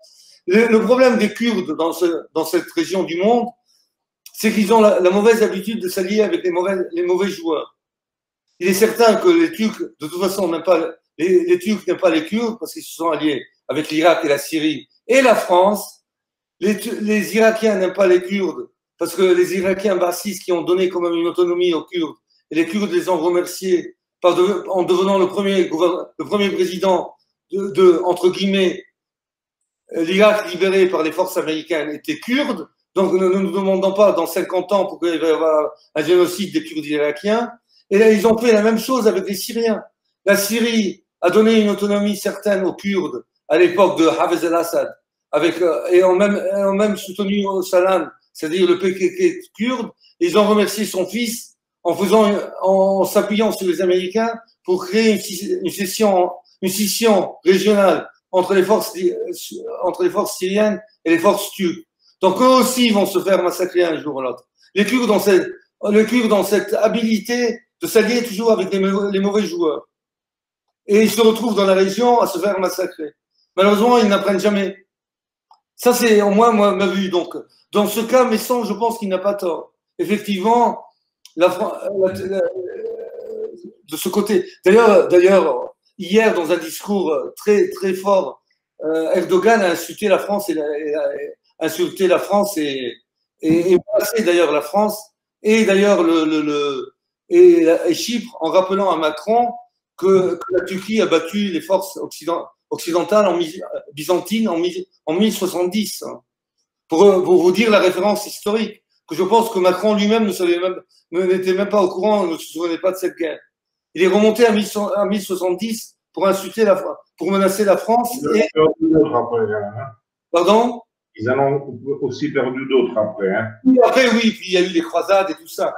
Le problème des Kurdes dans cette région du monde, c'est qu'ils ont la mauvaise habitude de s'allier avec les mauvais joueurs. Il est certain que les Turcs, de toute façon, n'aiment pas les Turcs n'aiment pas les Kurdes parce qu'ils se sont alliés avec l'Irak et la Syrie et la France. Les Irakiens n'aiment pas les Kurdes parce que les Irakiens bassistes qui ont donné quand même une autonomie aux Kurdes, et les Kurdes les ont remerciés en devenant le premier président entre guillemets, l'Irak libéré par les forces américaines était kurde. Donc, ne nous demandons pas dans 50 ans pourquoi il va y avoir un génocide des Kurdes irakiens. Et là, ils ont fait la même chose avec les Syriens. La Syrie a donné une autonomie certaine aux Kurdes à l'époque de Hafez el-Assad, et ont même soutenu Salam, c'est-à-dire le PKK kurde. Ils ont remercié son fils en s'appuyant sur les Américains pour créer une scission régionale entre les forces syriennes et les forces turques. Donc eux aussi vont se faire massacrer un jour ou l'autre. Les Kurdes ont cette habilité de s'allier toujours avec les mauvais joueurs. Et ils se retrouvent dans la région à se faire massacrer. Malheureusement, ils n'apprennent jamais. Ça, c'est au moins ma vue. Donc, dans ce cas, Messon, je pense qu'il n'a pas tort. Effectivement, de ce côté. D'ailleurs, hier, dans un discours très, très fort, Erdogan a insulté la France et menacé d'ailleurs la France et d'ailleurs et Chypre en rappelant à Macron que la Turquie a battu les forces occidentales byzantines en 1070. Pour vous dire la référence historique, que je pense que Macron lui-même n'était même pas au courant, ne se souvenait pas de cette guerre. Il est remonté à 1070 pour menacer la France. Pardon? Ils en ont aussi perdu d'autres après. Hein. Après, oui, puis il y a eu les croisades et tout ça.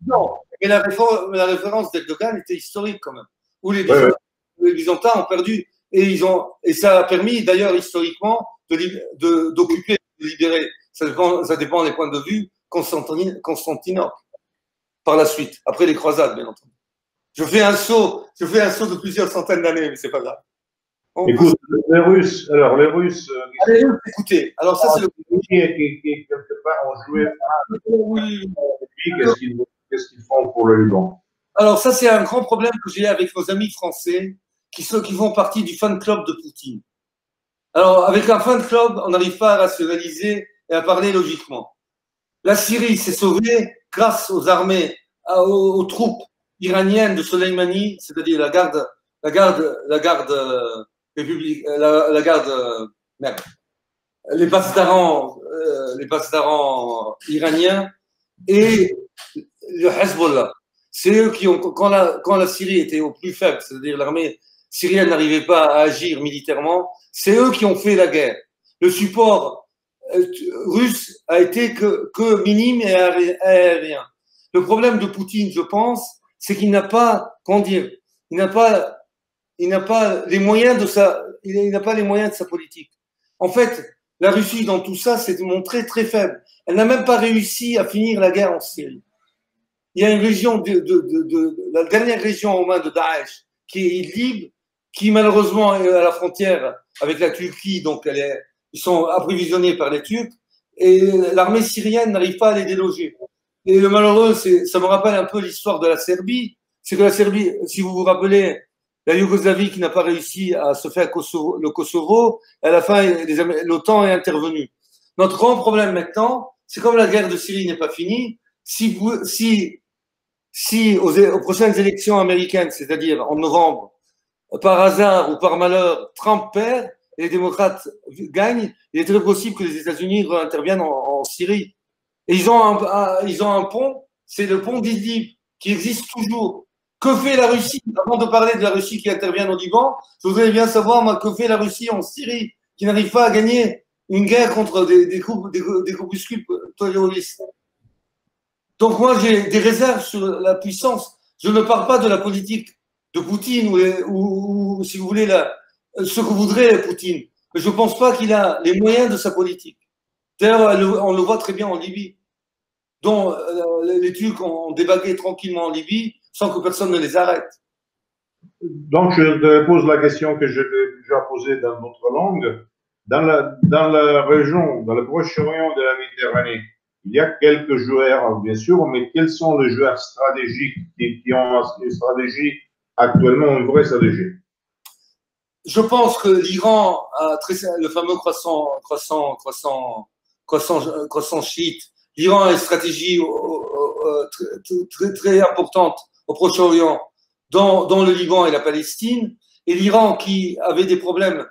Non, mais la référence d'Erdogan était historique quand même. Où les Byzantins ont perdu. Et ça a permis d'ailleurs historiquement d'occuper, de libérer. Ça dépend des points de vue, Constantinople par la suite, après les croisades, bien entendu. Je fais un saut de plusieurs centaines d'années, mais c'est pas grave. Écoute, les Russes. Allez, écoutez. Alors ça, c'est le qui quelque part ont joué. Oui. Qu'est-ce qu'ils font pour le Liban? Alors ça, c'est un grand problème que j'ai avec nos amis français qui font partie du fan club de Poutine. Alors, avec un fan club, on n'arrive pas à rationaliser et à parler logiquement. La Syrie s'est sauvée grâce aux armées, aux troupes iraniennes de Soleimani, c'est-à-dire la garde république, merde, les passedarans iraniens et le Hezbollah. C'est eux qui ont, quand la Syrie était au plus faible, c'est-à-dire l'armée syrienne n'arrivait pas à agir militairement, c'est eux qui ont fait la guerre. Le support russe a été que minime et aérien. Le problème de Poutine, je pense, c'est qu'il n'a pas, comment dire, il n'a pas les moyens de il n'a pas les moyens de sa politique. En fait, la Russie, dans tout ça, s'est montrée très faible. Elle n'a même pas réussi à finir la guerre en Syrie. Il y a une région la dernière région aux mains de Daesh, qui est Idlib, qui malheureusement est à la frontière avec la Turquie, donc ils sont approvisionnés par les Turcs, et l'armée syrienne n'arrive pas à les déloger. Et le malheureux, ça me rappelle un peu l'histoire de la Serbie. C'est que la Serbie, si vous vous rappelez, la Yougoslavie qui n'a pas réussi à se faire le Kosovo, à la fin, l'OTAN est intervenue. Notre grand problème maintenant, c'est comme la guerre de Syrie n'est pas finie, si aux prochaines élections américaines, c'est-à-dire en novembre, par hasard ou par malheur, Trump perd et les démocrates gagnent, il est très possible que les États-Unis interviennent en Syrie. Et ils ont un pont, c'est le pont d'Idlib, qui existe toujours. Que fait la Russie? Avant de parler de la Russie qui intervient au Liban, je voudrais bien savoir que fait la Russie en Syrie, qui n'arrive pas à gagner une guerre contre des groupuscules terroristes. Donc moi, j'ai des réserves sur la puissance. Je ne parle pas de la politique de Poutine ou si vous voulez, ce que voudrait Poutine. Mais je ne pense pas qu'il a les moyens de sa politique. D'ailleurs, on le voit très bien en Libye, dont les Turcs ont débarqué tranquillement en Libye sans que personne ne les arrête. Donc, je te pose la question que je l'ai déjà posée dans notre langue. Dans la région, dans le Proche-Orient de la Méditerranée, il y a quelques joueurs, bien sûr, mais quels sont les joueurs stratégiques qui ont une stratégie actuellement, une vraie stratégie? Je pense que l'Iran a le fameux croissant chiite. L'Iran a une stratégie très importante au Proche-Orient, dans le Liban et la Palestine. Et l'Iran, qui avait des problèmes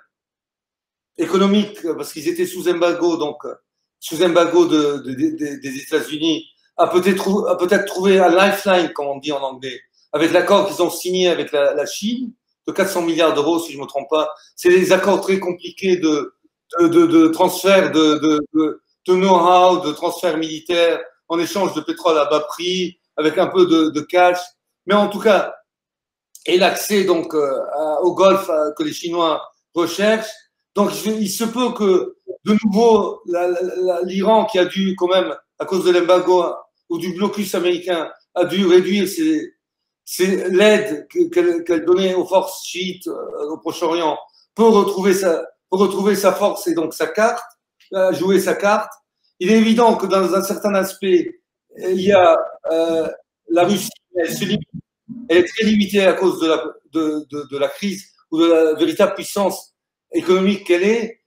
économiques parce qu'ils étaient sous embargo, des États-Unis, a peut-être trouvé un lifeline, comme on dit en anglais, avec l'accord qu'ils ont signé avec la Chine de 400 milliards d'euros, si je ne me trompe pas. C'est des accords très compliqués de transfert de know-how, de transfert militaire en échange de pétrole à bas prix, avec un peu de cash. Mais en tout cas, et l'accès donc au Golfe que les Chinois recherchent. Donc, il se peut que, de nouveau, l'Iran, qui a dû quand même, à cause de l'embargo ou du blocus américain, a dû réduire l'aide qu'elle donnait aux forces chiites au Proche-Orient, peut retrouver sa force et donc sa carte, jouer sa carte. Il est évident que dans un certain aspect, il y a la Russie, elle est très limitée à cause de la crise ou de la véritable puissance économique qu'elle est.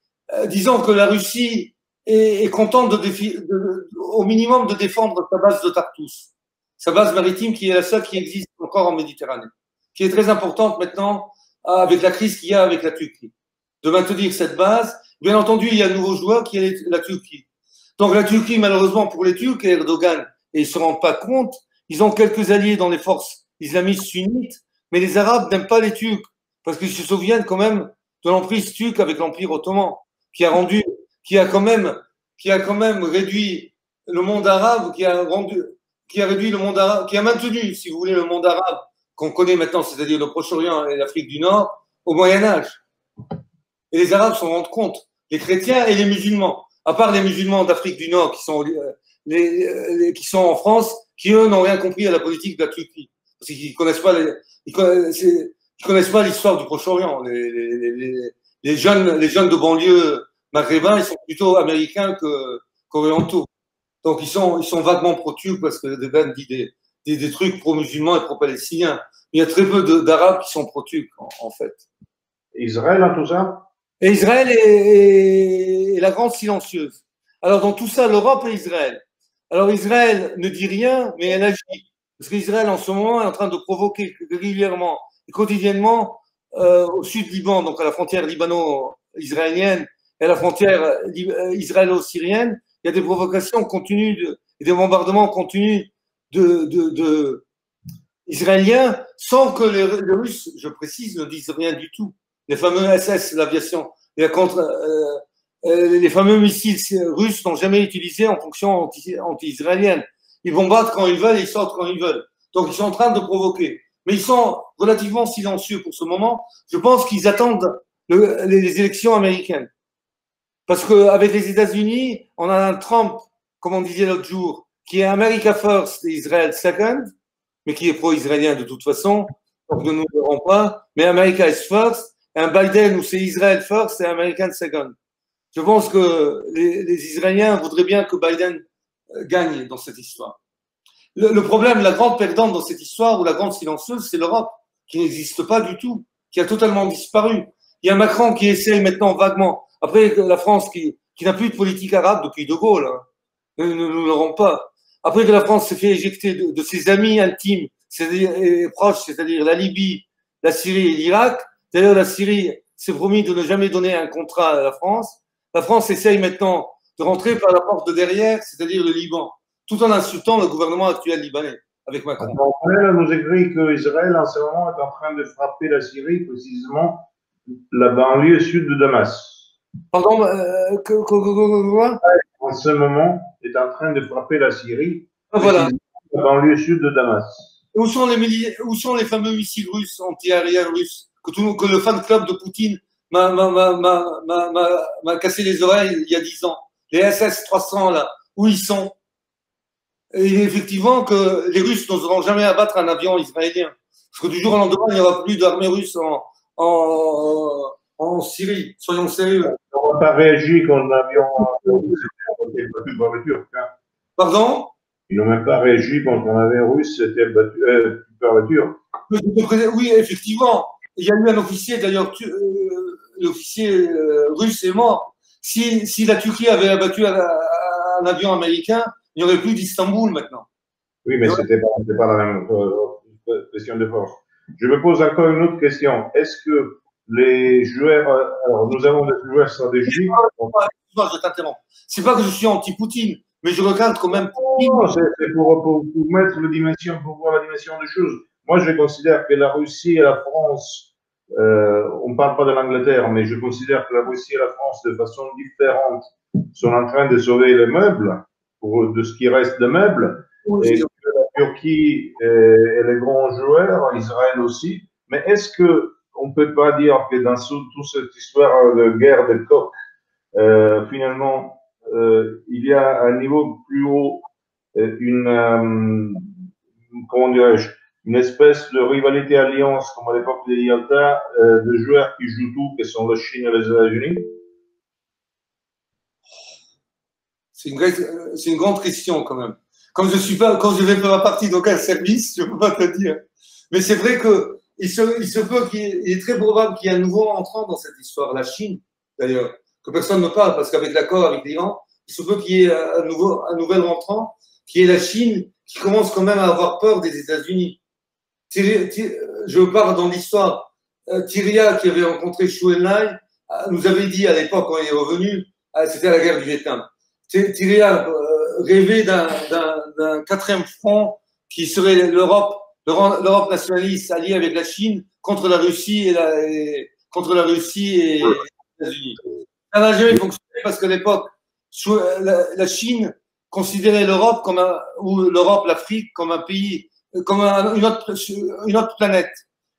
Disons que la Russie est contente au minimum de défendre sa base de Tartous, sa base maritime qui est la seule qui existe encore en Méditerranée, qui est très importante maintenant avec la crise qu'il y a avec la Turquie. De maintenir cette base, bien entendu, il y a un nouveau joueur qui est la Turquie. Donc la Turquie, malheureusement pour les Turcs et Erdogan, et ils ne se rendent pas compte, ils ont quelques alliés dans les forces islamistes sunnites, mais les Arabes n'aiment pas les Turcs, parce qu'ils se souviennent quand même de l'emprise turque avec l'Empire ottoman, qui a quand même réduit le monde arabe, qui a réduit le monde arabe, qui a maintenu, si vous voulez, le monde arabe qu'on connaît maintenant, c'est-à-dire le Proche-Orient et l'Afrique du Nord, au Moyen-Âge. Et les Arabes s'en rendent compte, les chrétiens et les musulmans, à part les musulmans d'Afrique du Nord qui sont en France, qui eux n'ont rien compris à la politique de la Turquie, parce qu'ils connaissent pas l'histoire du Proche-Orient. Les jeunes de banlieue maghrébins, ils sont plutôt américains qu'orientaux. Donc ils sont vaguement pro-turcs parce que Erdogan dit des trucs pro-musulmans et pro-palestiniens. Il y a très peu d'Arabes qui sont pro-turcs, en fait. Israël dans tout ça? Et Israël est la grande silencieuse. Alors, dans tout ça, l'Europe et Israël. Alors, Israël ne dit rien, mais elle agit. Parce qu'Israël, en ce moment, est en train de provoquer régulièrement et quotidiennement au sud Liban, donc à la frontière libano-israélienne et à la frontière israélo-syrienne, il y a des provocations continues et des bombardements continus israéliens sans que les Russes, je précise, ne disent rien du tout. Les fameux SS, l'aviation, les fameux missiles russes n'ont jamais utilisé en fonction anti-israélienne. Ils bombardent quand ils veulent, ils sortent quand ils veulent. Donc, ils sont en train de provoquer. Mais ils sont relativement silencieux pour ce moment. Je pense qu'ils attendent les élections américaines. Parce qu'avec les États-Unis, on a un Trump, comme on disait l'autre jour, qui est America First et Israel Second, mais qui est pro-israélien de toute façon. Donc, nous ne verrons pas. Mais America is First. Et un Biden où c'est Israel First et American Second. Je pense que les Israéliens voudraient bien que Biden gagne dans cette histoire. Le problème, la grande perdante dans cette histoire, ou la grande silencieuse, c'est l'Europe, qui n'existe pas du tout, qui a totalement disparu. Il y a Macron qui essaye maintenant vaguement, après la France qui n'a plus de politique arabe depuis De Gaulle, hein. Nous l'aurons pas. Après que la France s'est fait éjecter de ses amis intimes et proches, c'est-à-dire la Libye, la Syrie et l'Irak. D'ailleurs, la Syrie s'est promis de ne jamais donner un contrat à la France. La France essaye maintenant de rentrer par la porte de derrière, c'est-à-dire le Liban, tout en insultant le gouvernement actuel libanais, avec Macron. Elle nous écrit qu'Israël, en ce moment, est en train de frapper la Syrie, précisément la banlieue sud de Damas. Pardon, quoi? En ce moment, est en train de frapper la Syrie, voilà. La banlieue sud de Damas. Où sont les fameux missiles russes, anti-aériens russes, que le fan club de Poutine m'a cassé les oreilles il y a 10 ans. Les SS-300, là, où ils sont? Et effectivement, que les Russes n'oseront jamais abattre un avion israélien. Parce que du jour au lendemain, il n'y aura plus d'armée russe en Syrie. Soyons sérieux. On n'a pas réagi quand l'avion battu par les Turcs. Pardon? Ils n'ont même pas réagi quand un avion russe était battu par les Turcs. Oui, effectivement. Il y a eu un officier, d'ailleurs, l'officier russe est mort. Si la Turquie avait abattu un avion américain, il n'y aurait plus d'Istanbul maintenant. Oui, mais ce n'était pas la même question de force. Je me pose encore une autre question. Est-ce que les joueurs, alors nous avons des joueurs stratégiques. Je t'interromps. C'est pas que je suis anti-Poutine, mais je regarde quand même Poutine. Non, c'est pour mettre la dimension, pour voir la dimension des choses. Moi, je considère que la Russie et la France, on ne parle pas de l'Angleterre, mais je considère que la Russie et la France, de façon différente, sont en train de sauver les meubles, de ce qui reste de meubles, oui, et que la Turquie est les grands joueurs, Israël aussi. Mais est-ce qu'on ne peut pas dire que dans toute cette histoire de guerre de coq, finalement, il y a un niveau plus haut, comment dirais-je, une espèce de rivalité-alliance, comme à l'époque des Yalta, de joueurs qui jouent tout, qui sont la Chine et les États-Unis? C'est une grande question quand même. Quand je ne fais pas partie d'aucun service, je ne peux pas te dire. Mais c'est vrai que il est très probable qu'il y ait un nouveau entrant dans cette histoire, la Chine d'ailleurs, que personne ne parle parce qu'avec l'accord avec l'Iran, il se peut qu'il y ait un nouvel entrant qui est la Chine, qui commence quand même à avoir peur des États-Unis. Je parle dans l'histoire. Tyria, qui avait rencontré Chou En-lai, nous avait dit à l'époque, quand il est revenu, c'était à la guerre du Vietnam. Tyria rêvait d'un quatrième front qui serait l'Europe nationaliste alliée avec la Chine contre la Russie et les États-Unis. Ça n'a jamais fonctionné parce qu'à l'époque, la Chine considérait l'Europe l'Afrique comme un pays, comme une autre planète.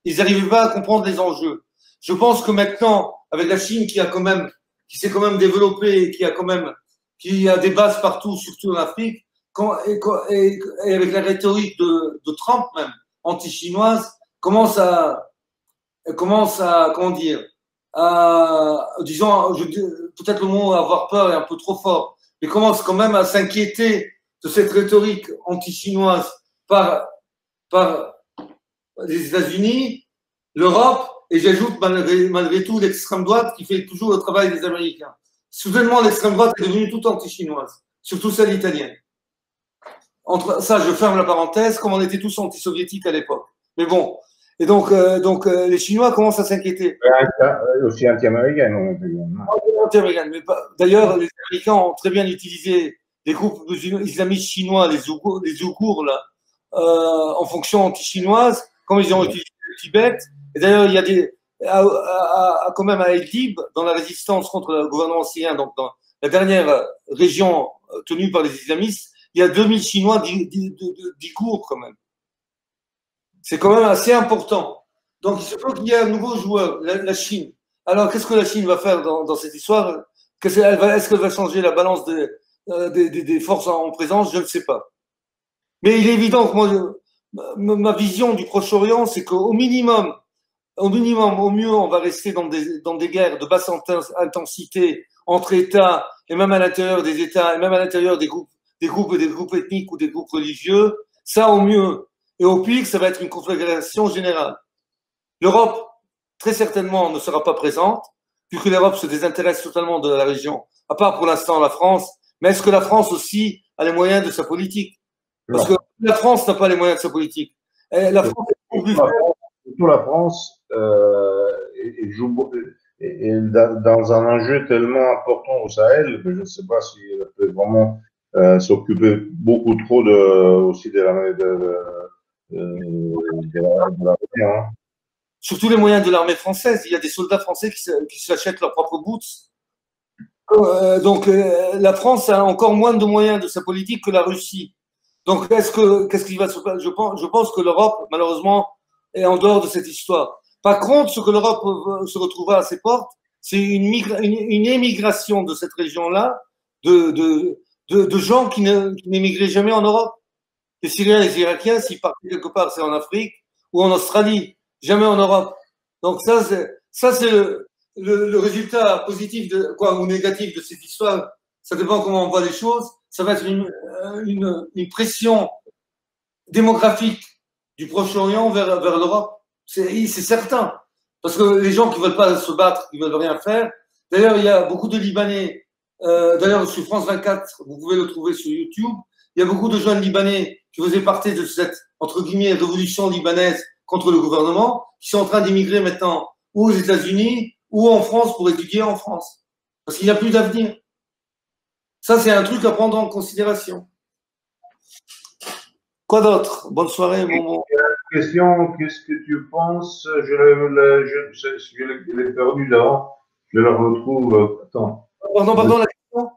Ils n'arrivaient pas à comprendre les enjeux. Je pense que maintenant, avec la Chine qui s'est quand même développée, qui a des bases partout, surtout en Afrique, et avec la rhétorique de Trump même, anti-chinoise, commence à, comment dire, disons, peut-être le mot avoir peur est un peu trop fort, mais commence quand même à s'inquiéter de cette rhétorique anti-chinoise par par les États-Unis, l'Europe, et j'ajoute malgré tout l'extrême droite qui fait toujours le travail des Américains. Soudainement, l'extrême droite est devenue toute anti-chinoise, surtout celle italienne. Entre ça, je ferme la parenthèse, comme on était tous anti-soviétiques à l'époque. Mais bon, et donc les Chinois commencent à s'inquiéter. Aussi anti-américaine, Anti-américaine. D'ailleurs, les Américains ont très bien utilisé les groupes islamistes chinois, les Ouïghours, là, en fonction anti-chinoise, comme ils ont utilisé le Tibet. Et d'ailleurs, il y a quand même à Idlib, dans la résistance contre le gouvernement syrien, donc dans la dernière région tenue par les islamistes, il y a 2000 Chinois d'Ouïghours quand même. C'est quand même assez important. Donc, il se peut qu'il y ait un nouveau joueur, la Chine. Alors, qu'est-ce que la Chine va faire dans cette histoire? Est-ce qu'elle va changer la balance des forces en présence? Je ne sais pas. Mais il est évident que moi, ma vision du Proche-Orient, c'est qu'au minimum, au mieux, on va rester dans des guerres de basse intensité entre États et même à l'intérieur des États et même à l'intérieur des groupes ethniques ou des groupes religieux. Ça, au mieux. Et au pire, ça va être une conflagration générale. L'Europe, très certainement, ne sera pas présente, puisque l'Europe se désintéresse totalement de la région, à part pour l'instant la France. Mais est-ce que la France aussi a les moyens de sa politique? Parce que la France n'a pas les moyens de sa politique. La France est plus surtout la France est dans un enjeu tellement important au Sahel que je ne sais pas si elle peut vraiment s'occuper beaucoup trop aussi de l'armée. Hein. Surtout les moyens de l'armée française. Il y a des soldats français qui s'achètent leurs propres boots. Donc la France a encore moins de moyens de sa politique que la Russie. Donc qu'est-ce qui va se passer? Je pense que l'Europe, malheureusement, est en dehors de cette histoire. Par contre, ce que l'Europe se retrouvera à ses portes, c'est une émigration de cette région-là, de gens qui n'émigraient jamais en Europe. Les Syriens, les Irakiens, s'ils partent quelque part, c'est en Afrique ou en Australie, jamais en Europe. Donc ça c'est le résultat positif ou négatif de cette histoire. Ça dépend comment on voit les choses. Ça va être une pression démographique du Proche-Orient vers l'Europe. C'est certain. Parce que les gens qui ne veulent pas se battre, qui ne veulent rien faire. D'ailleurs, il y a beaucoup de Libanais. D'ailleurs, sur France 24, vous pouvez le trouver sur YouTube. Il y a beaucoup de jeunes Libanais qui faisaient partie de cette, entre guillemets, révolution libanaise contre le gouvernement, qui sont en train d'immigrer maintenant ou aux États-Unis ou en France pour étudier en France. Parce qu'il n'y a plus d'avenir. Ça, c'est un truc à prendre en considération. Quoi d'autre? Bonne soirée, Momo. Question, qu'est-ce que tu penses? Je l'ai perdu là. Je la retrouve. Attends. Pardon, la question?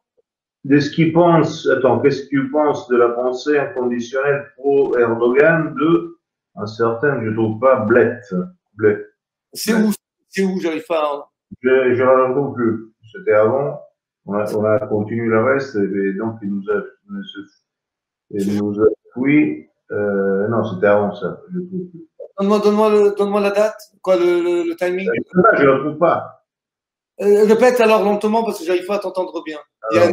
De ce qu'il pense, attends, qu'est-ce que tu penses de la pensée inconditionnelle pro-Erdogan de un certain, je ne trouve pas, Bled. C'est où? J'arrive pas. Je ne la retrouve plus. C'était avant. On a continué le reste et donc il nous a fui. Non, c'était avant ça. Je trouve plus. Donne-moi la date. Quoi, le timing? Je ne la trouve pas. Répète alors lentement parce que j'arrive pas à t'entendre bien. Alors,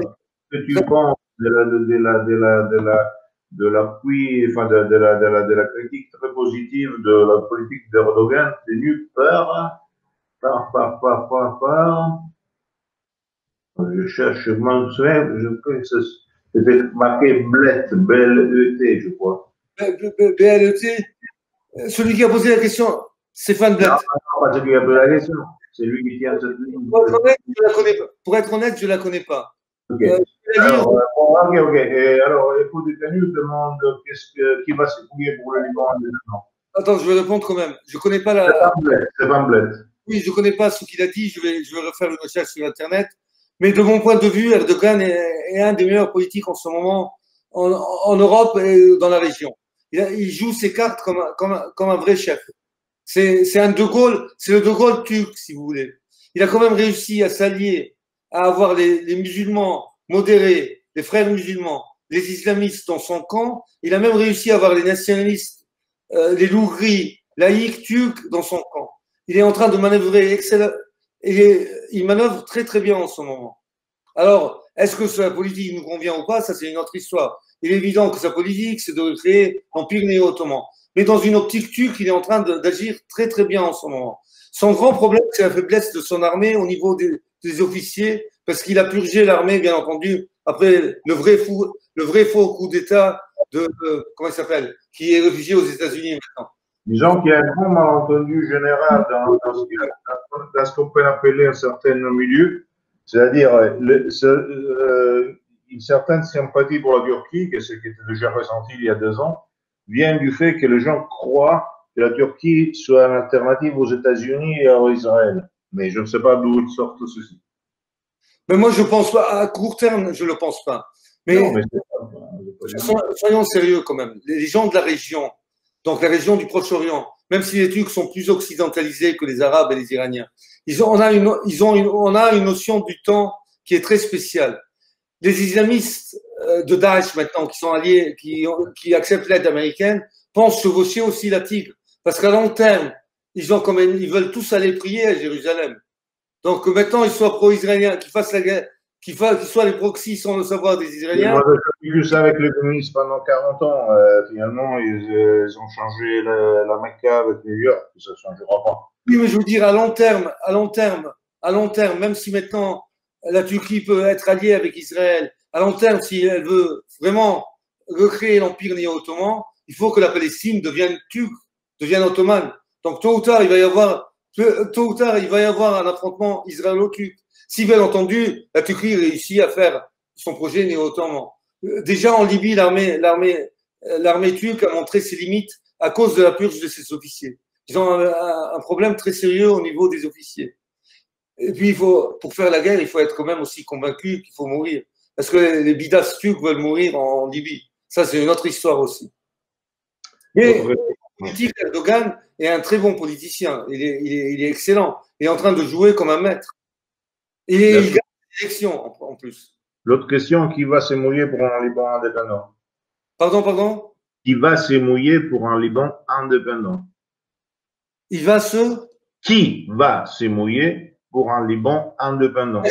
que tu penses de l'appui, enfin de la critique très positive de la politique d'Erdogan tenue par je cherche, je m'en souviens, je crois que c'était marqué Bled, B-L-E-T, je crois. B-L-E-T? Celui qui a posé la question, Stéphane Bled. Non, pas celui qui a posé la question, c'est lui qui tient cette ligne. Pour être honnête, je ne la connais pas. Ok. Ok. Et alors, écoute, Canu demande qui va s'épouiller pour le Liban maintenant. Attends, je vais répondre quand même. Je ne connais pas la. Stéphane Bled. Oui, je ne connais pas ce qu'il a dit. Je vais refaire une recherche sur Internet. Mais de mon point de vue, Erdogan est un des meilleurs politiques en ce moment en Europe et dans la région. Il joue ses cartes comme un vrai chef. C'est un De Gaulle, c'est le De Gaulle turc, si vous voulez. Il a quand même réussi à s'allier, à avoir les musulmans modérés, les frères musulmans, les islamistes dans son camp. Il a même réussi à avoir les nationalistes, les loups gris, laïcs turcs dans son camp. Il est en train de manœuvrer excellent. Et il manœuvre très très bien en ce moment. Alors, est-ce que la politique nous convient ou pas? Ça, c'est une autre histoire. il est évident que sa politique, c'est de créer l'Empire néo-ottoman. Mais dans une optique turque, il est en train d'agir très très bien en ce moment. Son grand problème, c'est la faiblesse de son armée au niveau des officiers, parce qu'il a purgé l'armée, bien entendu, après le vrai faux coup d'État comment il s'appelle, qui est réfugié aux États-Unis maintenant. Disons qu'il y a un grand malentendu général dans ce qu'on peut appeler un certain milieu, c'est-à-dire une certaine sympathie pour la Turquie, que ce qui était déjà ressenti il y a 2 ans, vient du fait que les gens croient que la Turquie soit une alternative aux États-Unis et à Israël. Mais je ne sais pas d'où sort ceci. Mais moi, je pense pas, à court terme, je ne le pense pas. Mais, non, mais soyons sérieux quand même. Les gens de la région, donc la région du Proche-Orient, même si les Turcs sont plus occidentalisés que les Arabes et les Iraniens, on a une notion du temps qui est très spéciale. Les islamistes de Daesh maintenant, qui sont alliés, qui acceptent l'aide américaine, pensent chevaucher aussi la tigre. Parce qu'à long terme, ils veulent tous aller prier à Jérusalem. Donc maintenant, ils soient pro-israéliens, qu'ils fassent la guerre, qu'ils soient les proxys sans le savoir des Israéliens. Moi, j'ai vécu ça avec les communistes pendant 40 ans. Finalement, ils ont changé la Mecca avec New York, ça ne changera pas. Oui, mais je veux dire, à long terme, même si maintenant la Turquie peut être alliée avec Israël, à long terme, si elle veut vraiment recréer l'empire néo-ottoman, il faut que la Palestine devienne turque, devienne ottomane. Donc tôt ou tard, il va y avoir un affrontement israélo-turc. Si bien entendu, la Turquie réussit à faire son projet néo-ottoman. Déjà en Libye, l'armée turque a montré ses limites à cause de la purge de ses officiers. Ils ont un problème très sérieux au niveau des officiers. Et puis, pour faire la guerre, il faut être quand même aussi convaincu qu'il faut mourir. Parce que les bidas turcs veulent mourir en Libye. Ça, c'est une autre histoire aussi. Mais Erdogan est un très bon politicien. Il est excellent. Il est en train de jouer comme un maître. Et il gagne l'élection en plus. L'autre question, qui va se mouiller pour un Liban indépendant? Pardon? Qui va se mouiller pour un Liban indépendant? Qui va se mouiller pour un Liban indépendant?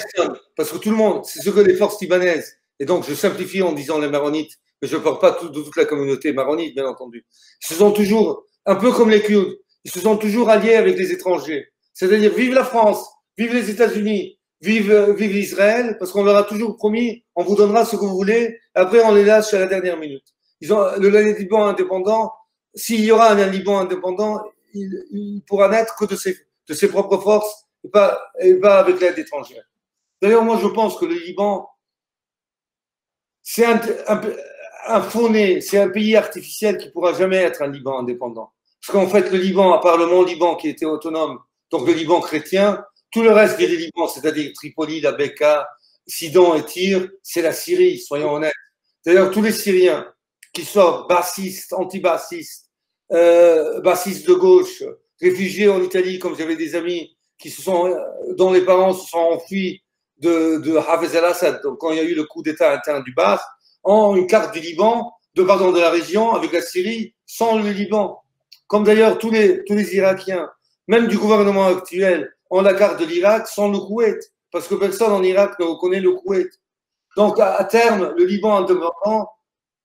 Parce que tout le monde, c'est ce que les forces libanaises, et donc je simplifie en disant les maronites, mais je ne parle pas de toute la communauté maronite, bien entendu. Ils se sont toujours, un peu comme les Kurdes, ils se sont toujours alliés avec les étrangers. C'est-à-dire, vive la France, vive les États-Unis, vive Israël, parce qu'on leur a toujours promis, on vous donnera ce que vous voulez, après on les lâche à la dernière minute. Le Liban indépendant, s'il y aura un Liban indépendant, il pourra naître que de ses propres forces et pas avec l'aide étrangère. D'ailleurs, moi, je pense que le Liban, c'est un faux-né, c'est un pays artificiel qui ne pourra jamais être un Liban indépendant. Parce qu'en fait, le Liban, à part le mont Liban qui était autonome, donc le Liban chrétien, tout le reste du Liban, c'est-à-dire Tripoli, la Beka, Sidon et Tyr, c'est la Syrie, soyons honnêtes. D'ailleurs, tous les Syriens, qu'ils soient bassistes, anti-bassistes, bassistes de gauche, réfugiés en Italie, comme j'avais des amis dont les parents se sont enfuis de Hafez al-Assad, donc quand il y a eu le coup d'État interne du Bas, en une carte du Liban, de la région, avec la Syrie, sans le Liban. Comme d'ailleurs tous les Irakiens, même du gouvernement actuel, ont la carte de l'Irak sans le Koweït, parce que personne en Irak ne reconnaît le Koweït. Donc à terme, le Liban indépendant,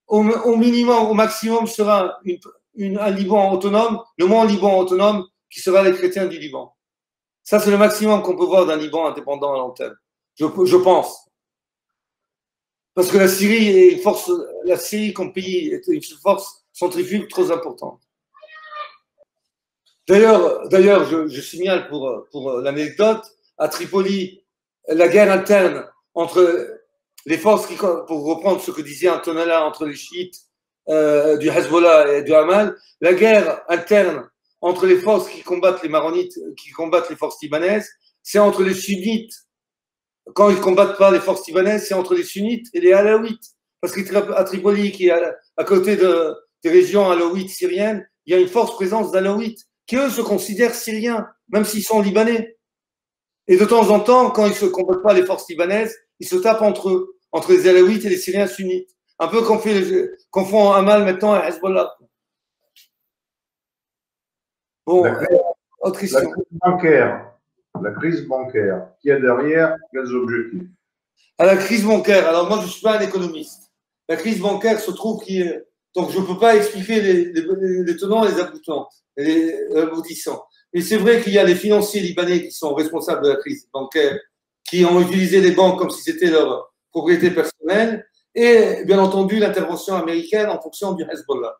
au minimum, au maximum, sera un Liban autonome, le moins Liban autonome, qui sera les chrétiens du Liban. Ça, c'est le maximum qu'on peut voir d'un Liban indépendant à long terme. Je pense. Parce que la Syrie comme pays est une force centrifuge trop importante. D'ailleurs, je signale pour l'anecdote, à Tripoli, la guerre interne entre les forces pour reprendre ce que disait Antonella, entre les chiites du Hezbollah et du Hamas, la guerre interne entre les forces qui combattent les maronites, qui combattent les forces libanaises, c'est entre les sunnites. Quand ils ne combattent pas les forces libanaises, c'est entre les sunnites et les alaouites. Parce qu'à Tripoli, qui est à côté des régions alaouites syriennes, il y a une forte présence d'alaouites qui, eux, se considèrent syriens, même s'ils sont libanais. Et de temps en temps, quand ils ne combattent pas les forces libanaises, ils se tapent entre eux, entre les alaouites et les syriens sunnites. Un peu comme qu'on font Hamas maintenant à Hezbollah. Bon, autre question. La crise bancaire, qui est derrière, quels objectifs? À la crise bancaire, alors moi je ne suis pas un économiste. la crise bancaire se trouve donc je ne peux pas expliquer les tenants et les aboutissants. Mais c'est vrai qu'il y a les financiers libanais qui sont responsables de la crise bancaire, qui ont utilisé les banques comme si c'était leur propriété personnelle, et bien entendu l'intervention américaine en fonction du Hezbollah.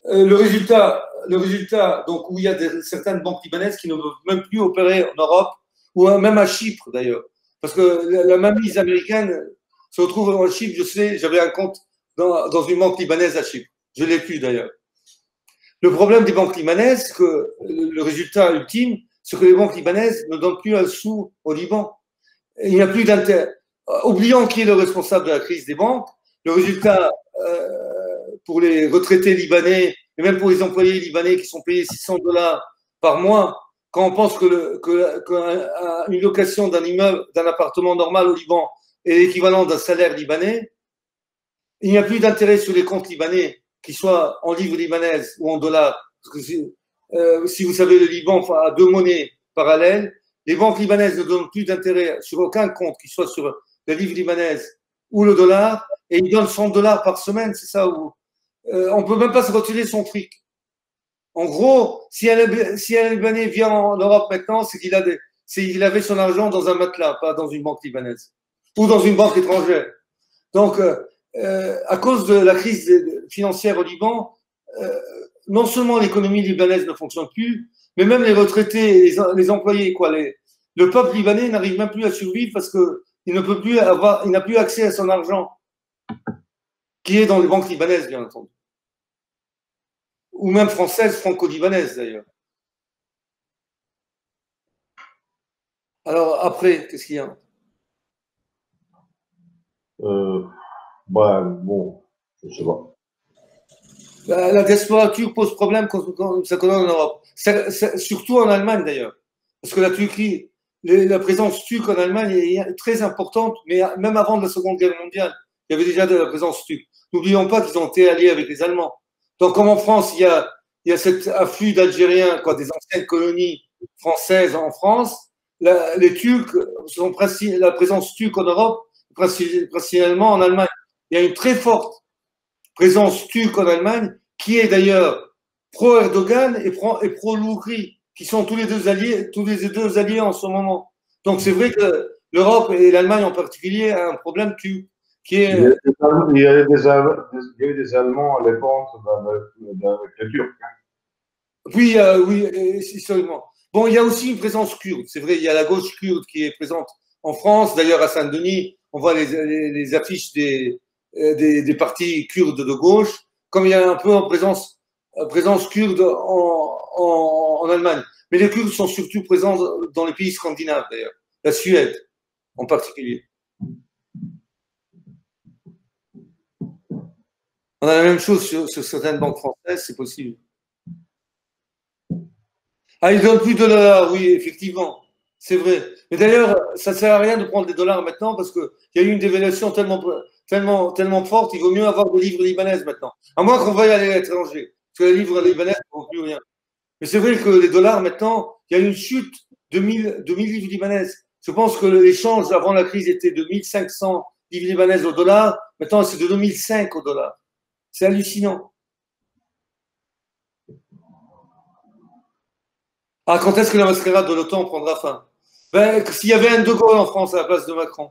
Le résultat, donc, où il y a certaines banques libanaises qui ne peuvent même plus opérer en Europe, ou même à Chypre d'ailleurs. Parce que la mainmise américaine se retrouve en Chypre. Je sais, j'avais un compte dans une banque libanaise à Chypre. Je ne l'ai plus d'ailleurs. Le problème des banques libanaises, que le résultat ultime, c'est que les banques libanaises ne donnent plus un sou au Liban. Il n'y a plus d'intérêt. Oubliant qui est le responsable de la crise des banques, le résultat pour les retraités libanais et même pour les employés libanais qui sont payés $600 par mois, quand on pense qu'une location d'un immeuble, d'un appartement normal au Liban est l'équivalent d'un salaire libanais, il n'y a plus d'intérêt sur les comptes libanais, qu'ils soient en livres libanaises ou en dollars. Parce que si vous savez, le Liban a deux monnaies parallèles. Les banques libanaises ne donnent plus d'intérêt sur aucun compte, qu'il soit sur la livre libanaise ou le dollar, et ils donnent $100 par semaine, c'est ça où on ne peut même pas se retirer son fric. En gros, si un Libanais vient en Europe maintenant, c'est qu'il avait son argent dans un matelas, pas dans une banque libanaise ou dans une banque étrangère. Donc, à cause de la crise financière au Liban, non seulement l'économie libanaise ne fonctionne plus, mais même les retraités, les employés, le peuple libanais n'arrive même plus à survivre parce qu'il ne peut plus il n'a plus accès à son argent qui est dans les banques libanaises, bien entendu. Ou même françaises, franco-libanaises d'ailleurs. Alors après, qu'est-ce qu'il y a? Bon, je sais pas. La diaspora turque pose problème quand ça connaît en Europe. Surtout en Allemagne d'ailleurs. Parce que la Turquie, la présence turque en Allemagne est très importante, mais même avant la Seconde Guerre mondiale, il y avait déjà de la présence turque. N'oublions pas qu'ils ont été alliés avec les Allemands. Donc, comme en France, il y a cet afflux d'Algériens, des anciennes colonies françaises en France, les Turcs la présence turque en Europe, principalement en Allemagne. Il y a une très forte présence turque en Allemagne, qui est d'ailleurs pro-Erdogan et pro-Loukri, qui sont tous les deux alliés en ce moment. Donc c'est vrai que l'Europe et l'Allemagne en particulier a un problème qui est. Il y a des Allemands à l'époque avec les Turcs. Oui, seulement. Bon, il y a aussi une présence kurde. C'est vrai, il y a la gauche kurde qui est présente en France. D'ailleurs, à Saint-Denis, on voit les affiches des partis kurdes de gauche, comme il y a un peu en présence kurde en Allemagne. Mais les Kurdes sont surtout présents dans les pays scandinaves, d'ailleurs. La Suède, en particulier. On a la même chose sur certaines banques françaises, c'est possible. Ah, ils donnent plus de dollars, oui, effectivement. C'est vrai. Mais d'ailleurs, ça ne sert à rien de prendre des dollars maintenant parce qu'il y a eu une dévaluation tellement forte, il vaut mieux avoir des livres libanaises maintenant. À moins qu'on veuille aller à l'étranger. Parce que les livres libanaises ne vaut plus rien. Mais c'est vrai que les dollars, maintenant, il y a une chute de 1000 livres libanaises. Je pense que l'échange avant la crise était de 1500 livres libanaises au dollar. Maintenant, c'est de 2005 au dollar. C'est hallucinant. Ah, quand est-ce que la mascarade de l'OTAN prendra fin? S'il y avait un De Gaulle en France à la place de Macron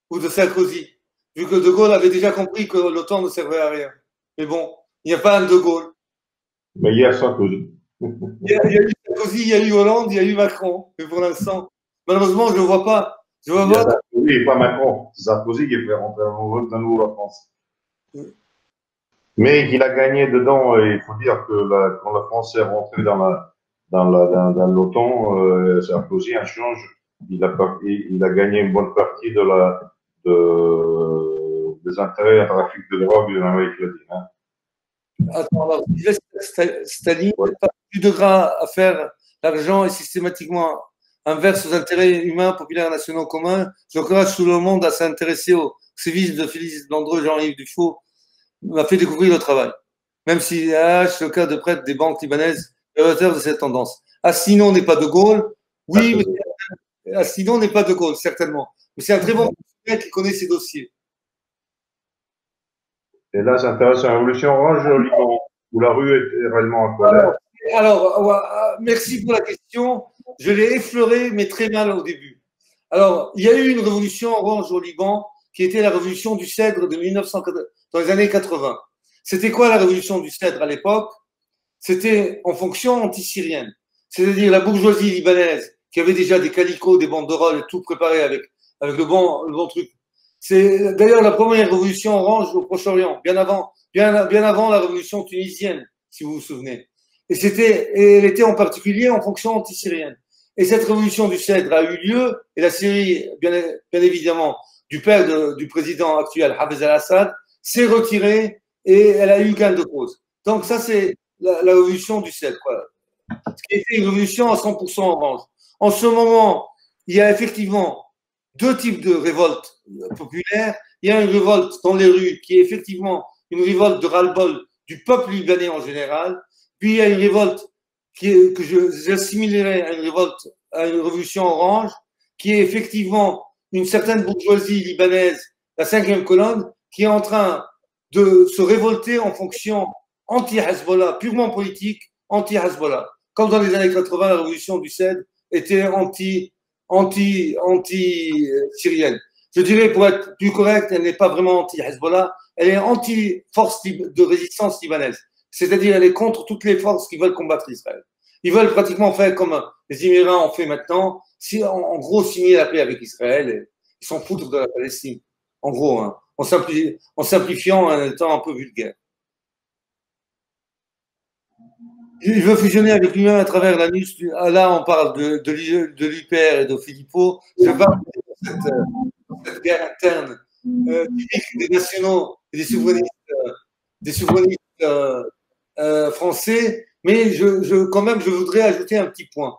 ou de Sarkozy, vu que De Gaulle avait déjà compris que l'OTAN ne servait à rien. Mais bon, il n'y a pas un De Gaulle. Mais il y a Sarkozy. Il y a eu Sarkozy, il y a eu Hollande, il y a eu Macron. Mais pour l'instant, malheureusement, je ne vois pas. Sarkozy et pas Macron. C'est Sarkozy qui fait rentrer de nouveau la France. Mais il a gagné dedans, et il faut dire que quand la France est rentrée dans l'OTAN, Sarkozy a changé. Il a gagné une bonne partie des intérêts à trafic de drogue de l'Amérique latine. Hein. Attends, alors, Staline n'a pas plus de gras à faire. L'argent est systématiquement inverse aux intérêts humains, populaires, nationaux communs. J'encourage tout le monde à s'intéresser aux sévices de Félix Landreux, Jean-Yves Dufault, m'a fait découvrir le travail. Même si le cas de prêtre des banques libanaises est auteur de cette tendance. Asselineau n'est pas De Gaulle. Oui, mais Asselineau n'est pas De Gaulle, certainement. Mais c'est un très bon fonctionnaire qui connaît ses dossiers. Et là, c'est intéressant, la révolution orange au Liban, où la rue est réellement en colère. Alors, merci pour la question. Je l'ai effleuré, mais très mal au début. Alors, il y a eu une révolution orange au Liban qui était la révolution du Cèdre de 1900, dans les années 80. C'était quoi la révolution du Cèdre à l'époque? C'était en fonction anti-syrienne. C'est-à-dire la bourgeoisie libanaise qui avait déjà des calicots, des banderoles et tout préparé avec le bon truc. C'est d'ailleurs la première révolution orange au Proche-Orient, bien avant la révolution tunisienne, si vous vous souvenez. Et elle était en particulier en fonction anti-syrienne. Et cette révolution du Cèdre a eu lieu, et la Syrie, bien évidemment, du père du président actuel, Hafez al-Assad, s'est retirée et elle a eu gain de cause. Donc ça, c'est la révolution du 7, quoi. Ce qui était une révolution à 100% orange. En ce moment, il y a effectivement deux types de révoltes populaires. Il y a une révolte dans les rues qui est effectivement une révolte de ras-le-bol du peuple libanais en général. Puis il y a une révolte que j'assimilerais à une révolte, à une révolution orange, qui est effectivement une certaine bourgeoisie libanaise, la cinquième colonne, qui est en train de se révolter en fonction anti-Hezbollah, purement politique, anti-Hezbollah. Comme dans les années 80, la révolution du CED était anti-syrienne. Je dirais, pour être plus correct, elle n'est pas vraiment anti-Hezbollah, elle est anti-force de résistance libanaise. C'est-à-dire, elle est contre toutes les forces qui veulent combattre Israël. Ils veulent pratiquement faire comme les Émirats ont fait maintenant, en gros, signer la paix avec Israël. Et ils s'en foutent de la Palestine. En gros, hein, en simplifiant, en étant un peu vulgaire. Il veut fusionner avec lui-même à travers l'anus. Là, on parle de l'UPR et de Philippot. Je parle de cette guerre interne typique des nationaux et des souverainistes français. Mais quand même, je voudrais ajouter un petit point.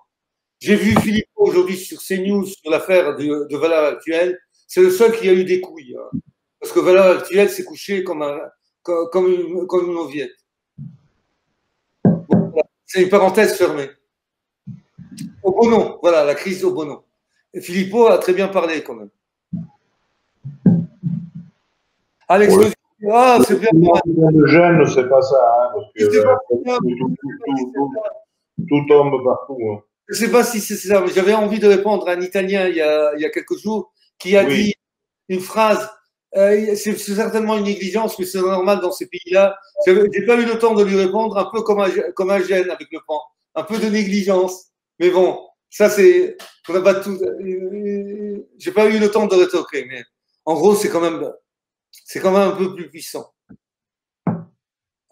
J'ai vu Philippot aujourd'hui sur CNews sur l'affaire de Valeurs Actuelles. C'est le seul qui a eu des couilles. Hein, parce que Valeurs Actuelles s'est couché comme une mauviette. C'est une parenthèse fermée. Obono, voilà, la crise Obono. Et Philippot a très bien parlé quand même. Alex, Ouais. Ah, c'est bien. Le jeune, c'est pas ça, hein, parce que tout tombe partout. Hein. Je ne sais pas si c'est ça, mais j'avais envie de répondre à un Italien il y a quelques jours qui a dit une phrase. C'est certainement une négligence, mais c'est normal dans ces pays-là. Je n'ai pas eu le temps de lui répondre, un peu comme un gène avec le pan. Un peu de négligence. Mais bon, ça c'est. On n'a pas tout. J'ai pas eu le temps de rétorquer, mais en gros, c'est quand même un peu plus puissant.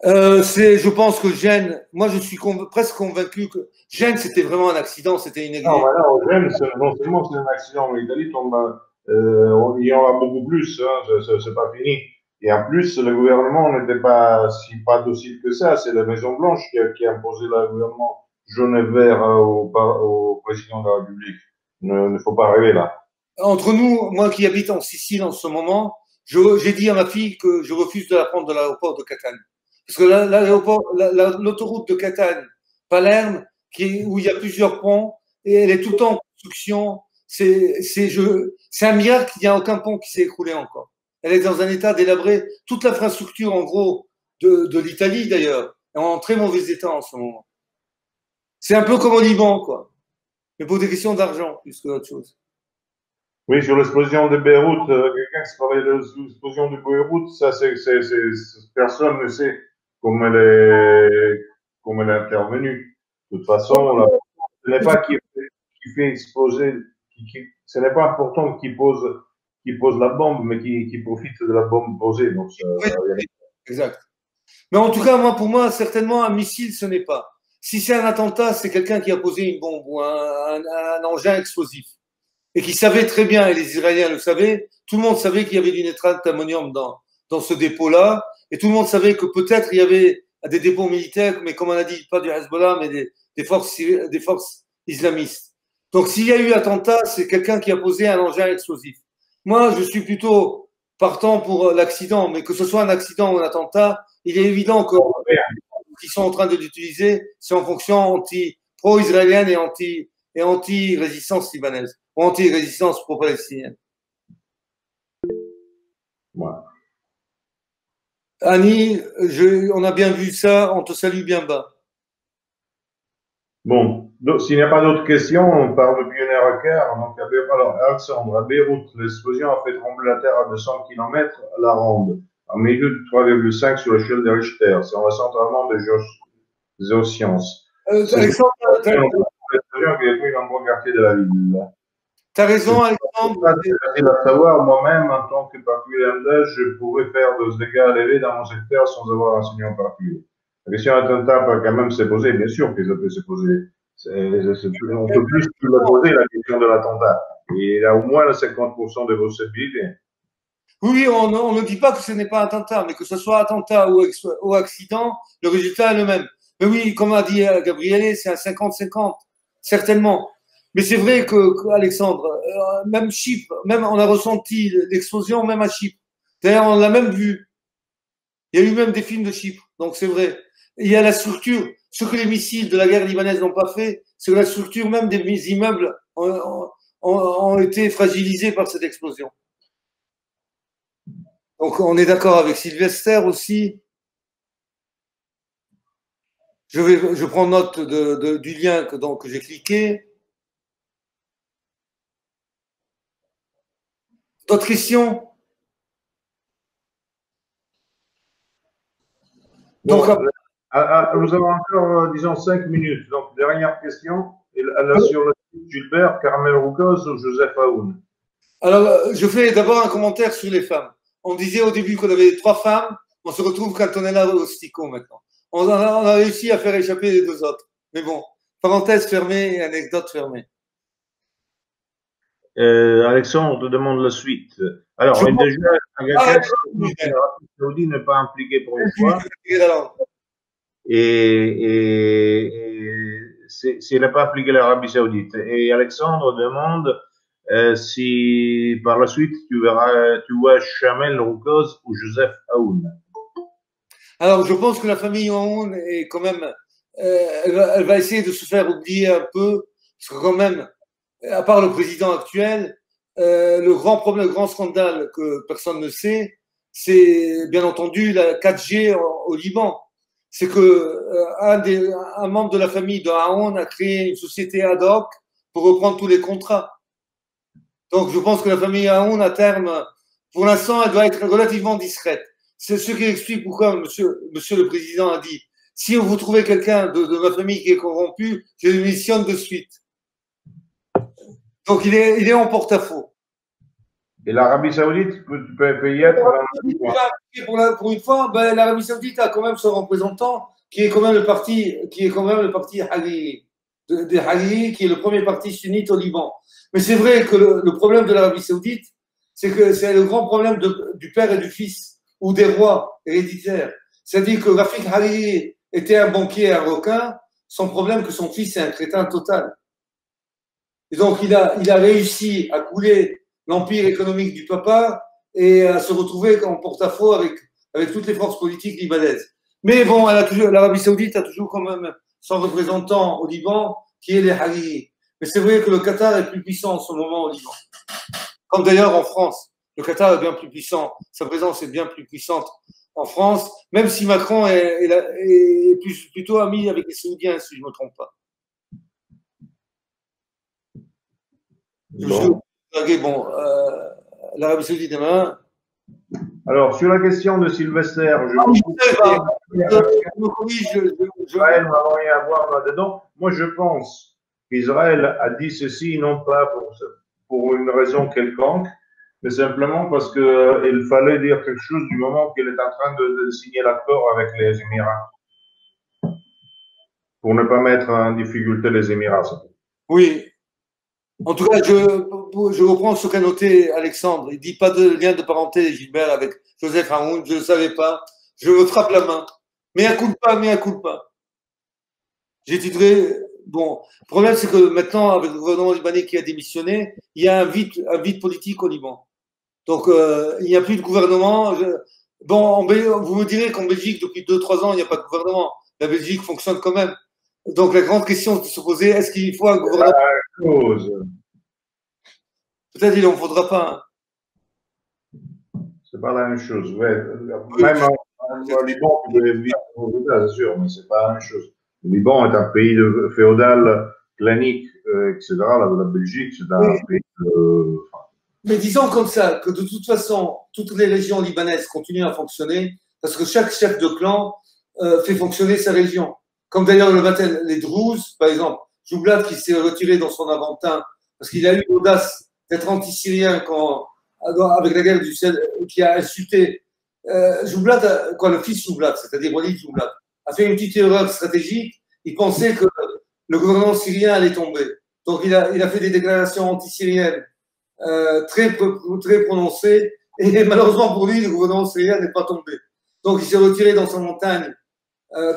Je pense que Gênes, moi je suis presque convaincu que Gênes c'était vraiment un accident, c'était une négligence. Non, Gênes, non seulement c'est un accident, mais l'Italie tombe, il y en a beaucoup plus, hein, c'est pas fini. Et en plus, le gouvernement n'était pas docile que ça. C'est la Maison Blanche qui a imposé le gouvernement jaune et vert au président de la République. Il ne faut pas rêver là. Entre nous, moi qui habite en Sicile en ce moment, j'ai dit à ma fille que je refuse de la prendre de l'aéroport de Catane. Parce que l'autoroute de Catane, Palerme, où il y a plusieurs ponts, et elle est tout le temps en construction. C'est un miracle qu'il n'y a aucun pont qui s'est écroulé encore. Elle est dans un état délabré. Toute l'infrastructure, en gros, de l'Italie d'ailleurs, est en très mauvais état en ce moment. C'est un peu comme au Liban, quoi. Mais pour des questions d'argent, plus que d'autre chose. Oui, sur l'explosion de Beyrouth, quelqu'un qui parlait de l'explosion de Beyrouth, ça, personne ne sait comment elle est intervenue. De toute façon, là, ce n'est pas qui fait exploser, ce n'est pas important qui pose la bombe, mais qui profite de la bombe posée. Donc, oui, exact. Mais en tout cas, pour moi, certainement, un missile, ce n'est pas. Si c'est un attentat, c'est quelqu'un qui a posé une bombe ou un engin explosif. Et qui savait très bien, et les Israéliens le savaient, tout le monde savait qu'il y avait du nitrate d'ammonium dans ce dépôt-là, et tout le monde savait que peut-être il y avait des dépôts militaires, mais comme on a dit, pas du Hezbollah, mais des forces islamistes. Donc s'il y a eu attentat, c'est quelqu'un qui a posé un engin explosif. Moi, je suis plutôt partant pour l'accident, mais que ce soit un accident ou un attentat, il est évident que qu'ils sont en train de l'utiliser, c'est en fonction pro-israélienne et anti-résistance libanaise, ou anti-résistance pro-palestinienne. Ouais. Annie, on a bien vu ça, on te salue bien bas. Bon, s'il n'y a pas d'autres questions, on parle depuis 1h15. Donc, alors, Alexandre, à Beyrouth, l'explosion a fait trembler la Terre à 200 km à la ronde, en milieu de 3,5 sur l'échelle de Richter. C'est un centralement des géosciences. Alexandre, C'est l'explosion qui a détruit un bon quartier de la ville. tu as raison, Alexandre. C'est facile à savoir. Moi-même, en tant que particulier lambda, je pourrais faire des dégâts élevés dans mon secteur sans avoir un renseignement particulier. La question d'attentat peut quand même se poser, bien sûr que ça peut se poser. On peut plus se poser la question de l'attentat. Et il y a au moins 50% de possibilités. Oui, on ne dit pas que ce n'est pas un attentat, mais que ce soit attentat ou accident, le résultat est le même. Mais oui, comme a dit Gabriele, c'est un 50-50, certainement. Mais c'est vrai que Alexandre, même Chypre, même on a ressenti l'explosion même à Chypre. D'ailleurs, on l'a même vu. Il y a eu même des films de Chypre, donc c'est vrai. Il y a la structure, ce que les missiles de la guerre libanaise n'ont pas fait, c'est que la structure même des immeubles ont été fragilisés par cette explosion. Donc on est d'accord avec Sylvester aussi. Je prends note du lien que j'ai cliqué. D'autres questions? Donc, nous avons encore, disons, 5 minutes. Donc, dernière question. Sur le site Gilbert, Carmel Roucos ou Joseph Aoun? Alors, je fais d'abord un commentaire sur les femmes. On disait au début qu'on avait 3 femmes. On se retrouve Antonella Rostico maintenant. On a réussi à faire échapper les 2 autres. Mais bon, parenthèse fermée et anecdote fermée. Alexandre te demande la suite. Alors, déjà, l'Arabie Saoudite n'est pas impliquée pour une fois. Et s'il n'a pas appliqué l'Arabie Saoudite. Et Alexandre demande si par la suite tu vois Chamel Roucos ou Joseph Aoun. Alors, je pense que la famille Aoun est quand même, elle va essayer de se faire oublier un peu, parce que quand même, à part le président actuel, le grand problème, le grand scandale que personne ne sait, c'est bien entendu la 4G au Liban. C'est que un membre de la famille de Aoun a créé une société ad hoc pour reprendre tous les contrats. Donc, je pense que la famille Aoun, à terme, pour l'instant, elle doit être relativement discrète. C'est ce qui explique pourquoi monsieur le Président a dit si vous trouvez quelqu'un de ma famille qui est corrompu, je le missionne de suite. Donc, il est en porte-à-faux. Et l'Arabie Saoudite peut y être pour une fois, ben, l'Arabie Saoudite a quand même son représentant qui est quand même le parti Hariri, de Hariri, qui est le premier parti sunnite au Liban. Mais c'est vrai que le problème de l'Arabie Saoudite, c'est que c'est le grand problème du père et du fils, ou des rois héréditaires. C'est-à-dire que Rafik Hariri était un banquier, un requin, son problème que son fils est un crétin total. Et donc il a réussi à couler l'empire économique du papa et à se retrouver en porte-à-faux avec toutes les forces politiques libanaises. Mais bon, l'Arabie Saoudite a toujours quand même son représentant au Liban, qui est les Hariri. Mais c'est vrai que le Qatar est plus puissant en ce moment au Liban. Comme d'ailleurs en France. Le Qatar est bien plus puissant. Sa présence est bien plus puissante en France, même si Macron est plutôt ami avec les Saoudiens, si je ne me trompe pas. Bon, l'Arabie Saoudite demain. Alors, sur la question de Sylvester, Israël n'a rien à voir là-dedans. Moi, je pense qu'Israël a dit ceci non pas pour une raison quelconque, mais simplement parce qu'il fallait dire quelque chose du moment qu'il est en train de signer l'accord avec les Émirats. Pour ne pas mettre en difficulté les Émirats. Oui. En tout cas, je reprends ce qu'a noté Alexandre. Il ne dit pas de lien de parenté, Gilbert, avec Joseph Aoun. Je ne le savais pas. Je me frappe la main. Mais un coup de pas, mais un coup de pas. J'ai titré. Bon, le problème, c'est que maintenant, avec le gouvernement libanais qui a démissionné, il y a un vide politique au Liban. Donc, il n'y a plus de gouvernement. Bon, vous me direz qu'en Belgique, depuis 2-3 ans, il n'y a pas de gouvernement. La Belgique fonctionne quand même. Donc, la grande question de se poser, est-ce qu'il faut un gouvernement? Peut-être qu'il n'en faudra pas. C'est pas la même chose. Ouais. Même Le Liban, tu peux vivre aux États, c'est sûr, mais c'est pas la même chose. Le Liban est un pays féodal clanique, etc. Là, de la Belgique, c'est un pays de... Mais disons comme ça, que de toute façon, toutes les régions libanaises continuent à fonctionner parce que chaque chef de clan fait fonctionner sa région. Comme d'ailleurs le matin, les Druses, par exemple, Joublat qui s'est retiré dans son Aventin parce qu'il a eu l'audace d'être anti-syrien avec la guerre du ciel, qui a insulté Joublat, le fils Joublat, c'est-à-dire Walid Joublat, a fait une petite erreur stratégique. Il pensait que le gouvernement syrien allait tomber. Donc il a fait des déclarations anti-syriennes très prononcées. Et malheureusement pour lui, le gouvernement syrien n'est pas tombé. Donc il s'est retiré dans son montagne,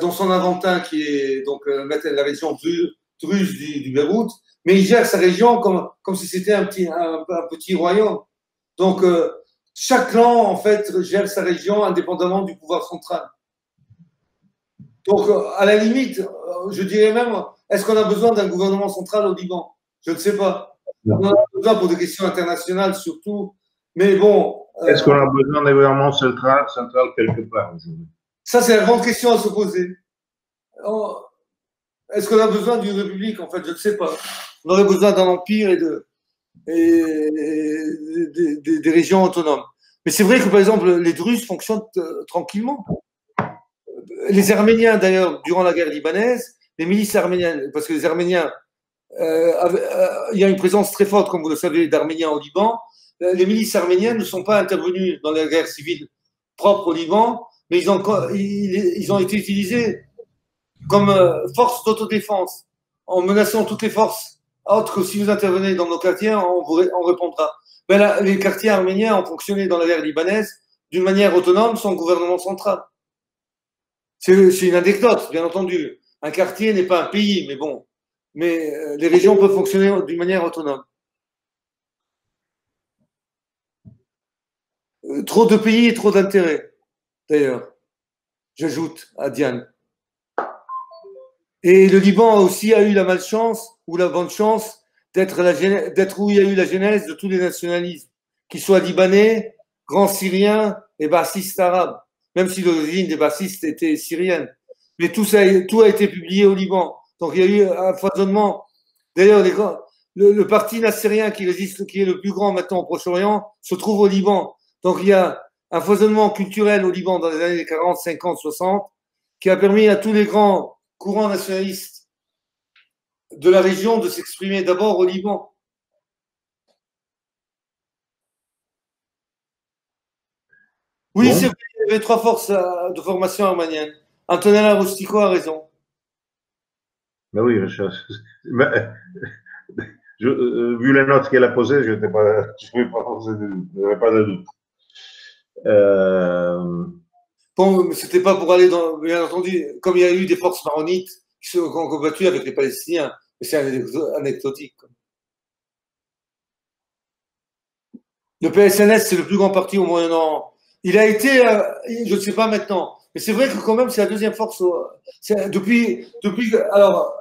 dans son Aventin, qui est donc la région druze du Beyrouth, mais il gère sa région comme si c'était un petit royaume. Donc chaque clan, en fait, gère sa région indépendamment du pouvoir central. Donc, à la limite, je dirais même, est-ce qu'on a besoin d'un gouvernement central au Liban? Je ne sais pas. Non. On en a besoin pour des questions internationales surtout. Mais bon. Est-ce qu'on a besoin d'un gouvernement central quelque part aujourd'hui? Ça, c'est la grande question à se poser. Est-ce qu'on a besoin d'une république? En fait, je ne sais pas. On aurait besoin d'un empire et des régions autonomes. Mais c'est vrai que, par exemple, les Druzes fonctionnent tranquillement. Les Arméniens, d'ailleurs, durant la guerre libanaise, les milices arméniennes, parce que les Arméniens, il y a une présence très forte, comme vous le savez, d'Arméniens au Liban. Les milices arméniennes ne sont pas intervenues dans la guerre civile propre au Liban, mais ils ont été utilisés comme force d'autodéfense, en menaçant toutes les forces autres que si vous intervenez dans nos quartiers, on répondra. Mais là, les quartiers arméniens ont fonctionné dans la guerre libanaise d'une manière autonome, sans gouvernement central. C'est une anecdote, bien entendu. Un quartier n'est pas un pays, mais bon. Mais les régions peuvent fonctionner d'une manière autonome. Trop de pays et trop d'intérêts, d'ailleurs. J'ajoute à Diane. Et le Liban aussi a eu la malchance ou la bonne chance d'être où il y a eu la genèse de tous les nationalismes, qu'ils soient libanais, grands syriens et bassistes arabes, même si l'origine des bassistes était syrienne. Mais tout a été publié au Liban. Donc il y a eu un foisonnement. D'ailleurs, le parti nassérien qui est le plus grand maintenant au Proche-Orient, se trouve au Liban. Donc il y a un foisonnement culturel au Liban dans les années 40, 50, 60, qui a permis à tous les grands courants nationalistes de la région de s'exprimer d'abord au Liban. Oui, c'est vrai, il y avait 3 forces de formation arménienne. Antonella Rustico a raison. Mais oui, vu les notes qu'elle a posées, je n'avais pas de doute. Bon, c'était pas pour aller dans. Bien entendu, comme il y a eu des forces maronites qui ont combattu avec les Palestiniens, mais c'est anecdotique. Le PSNS, c'est le plus grand parti au Moyen-Orient. Il a été, je ne sais pas maintenant, mais c'est vrai que quand même, c'est la deuxième force. Depuis, alors,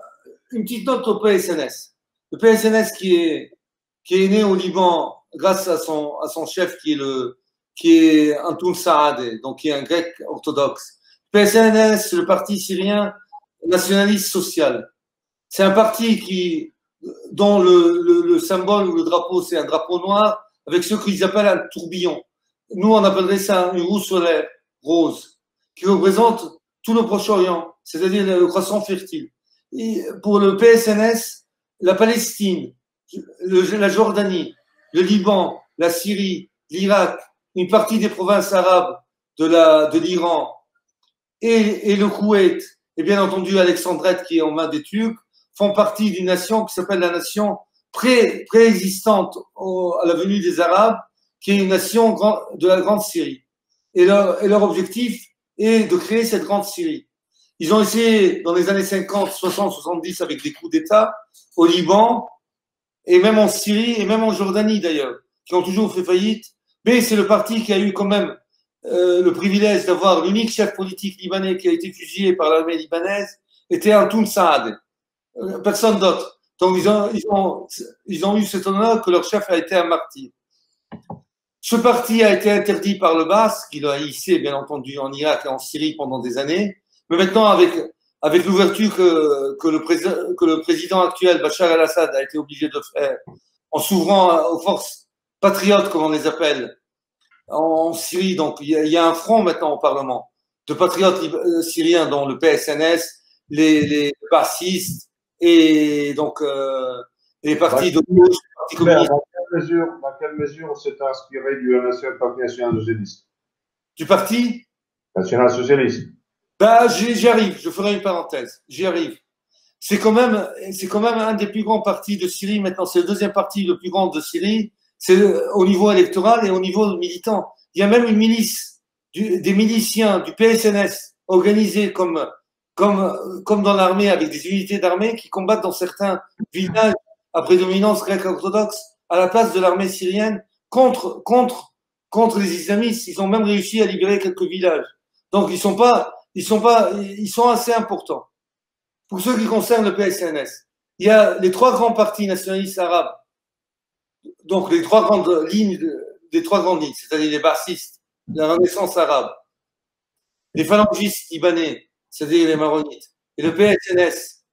une petite note au PSNS. Le PSNS qui est né au Liban grâce à son chef qui est Antoun Saadeh, donc qui est un grec orthodoxe. Le PSNS, c'est le parti syrien nationaliste social. C'est un parti dont le symbole ou le drapeau, c'est un drapeau noir avec ce qu'ils appellent un tourbillon. Nous, on appellerait ça une roue solaire rose, qui représente tout le Proche-Orient, c'est-à-dire le croissant fertile. Et pour le PSNS, la Palestine, la Jordanie, le Liban, la Syrie, l'Irak, une partie des provinces arabes de l'Iran et le Koweït, et bien entendu Alexandrette qui est en main des Turcs, font partie d'une nation qui s'appelle la nation préexistante à la venue des Arabes, qui est une nation de la Grande Syrie. Et leur objectif est de créer cette Grande Syrie. Ils ont essayé dans les années 50, 60, 70 avec des coups d'État au Liban, et même en Syrie, et même en Jordanie d'ailleurs, qui ont toujours fait faillite. Mais c'est le parti qui a eu quand même le privilège d'avoir l'unique chef politique libanais qui a été fusillé par l'armée libanaise, était Antoun Saadeh. Personne d'autre. Donc ils ont eu cet honneur que leur chef a été un martyr. Ce parti a été interdit par le Baas, qui l'a hissé, bien entendu, en Irak et en Syrie pendant des années. Mais maintenant, avec l'ouverture que le président actuel, Bachar el-Assad, a été obligé de faire, en s'ouvrant aux forces patriotes, comme on les appelle, en Syrie. Donc, il y a un front maintenant au Parlement de patriotes syriens, dont le PSNS, les bassistes et donc les partis de gauche, les partis communistes. Dans quelle mesure s'est inspiré du Parti national socialiste? Du parti national socialiste. Bah, j'y arrive, je ferai une parenthèse, j'y arrive. C'est quand même un des plus grands partis de Syrie maintenant, c'est le deuxième parti le plus grand de Syrie, c'est au niveau électoral et au niveau militant. Il y a même une milice, des miliciens du PSNS organisés comme dans l'armée, avec des unités d'armée qui combattent dans certains villages à prédominance grecque orthodoxe à la place de l'armée syrienne contre les islamistes. Ils ont même réussi à libérer quelques villages. Donc ils sont assez importants. Pour ce qui concerne le PSNS, il y a les trois grands partis nationalistes arabes, donc les trois grandes lignes, c'est-à-dire les bassistes, la Renaissance arabe, les phalangistes libanais, c'est-à-dire les maronites, et le PSNS,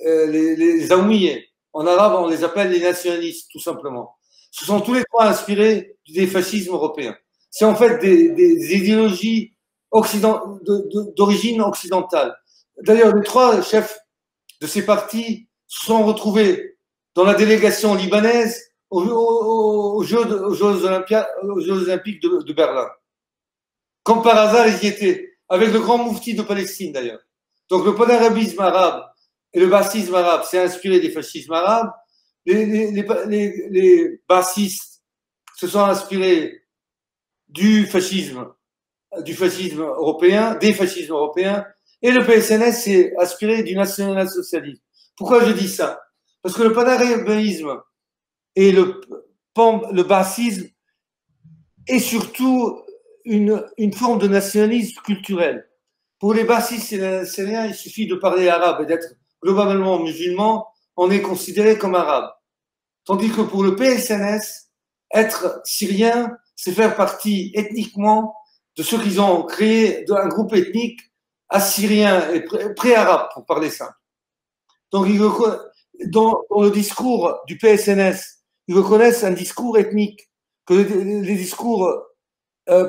les Aoumiyés. En arabe, on les appelle les nationalistes, tout simplement. Ce sont tous les trois inspirés des fascismes européens. C'est en fait des idéologies d'origine occidentale. D'ailleurs, les trois chefs de ces partis se sont retrouvés dans la délégation libanaise aux Jeux olympiques de Berlin. Comme par hasard, ils y étaient, avec le grand moufti de Palestine d'ailleurs. Donc le panarabisme arabe et le bassisme arabe s'est inspiré des fascismes arabes. Les bassistes se sont inspirés du fascisme européen, des fascismes européens, et le PSNS s'est inspiré du national-socialisme. Pourquoi je dis ça? Parce que le panarabisme et le bassisme est surtout une forme de nationalisme culturel. Pour les bassistes et les syriens, il suffit de parler arabe et d'être globalement musulman, on est considéré comme arabe. Tandis que pour le PSNS, être syrien, c'est faire partie ethniquement de ceux qui ont créé un groupe ethnique assyrien et pré-arabe, pour parler simple. Donc, dans le discours du PSNS, ils reconnaissent un discours ethnique que les discours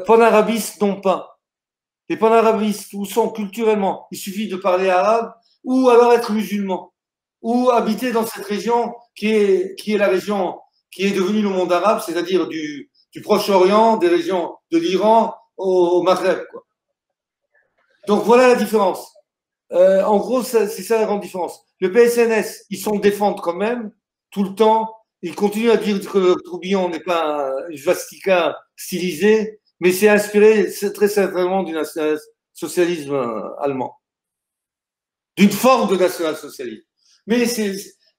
panarabistes n'ont pas. Les panarabistes, où sont culturellement, il suffit de parler arabe ou alors être musulman ou habiter dans cette région qui est la région qui est devenue le monde arabe, c'est-à-dire du Proche-Orient, des régions de l'Iran au Maghreb, quoi. Donc voilà la différence. En gros, c'est ça la grande différence. Le PSNS, ils s'en défendent quand même tout le temps. Ils continuent à dire que le tourbillon n'est pas une svastika stylisée, mais c'est inspiré très certainement du national-socialisme allemand, d'une forme de national-socialisme. Mais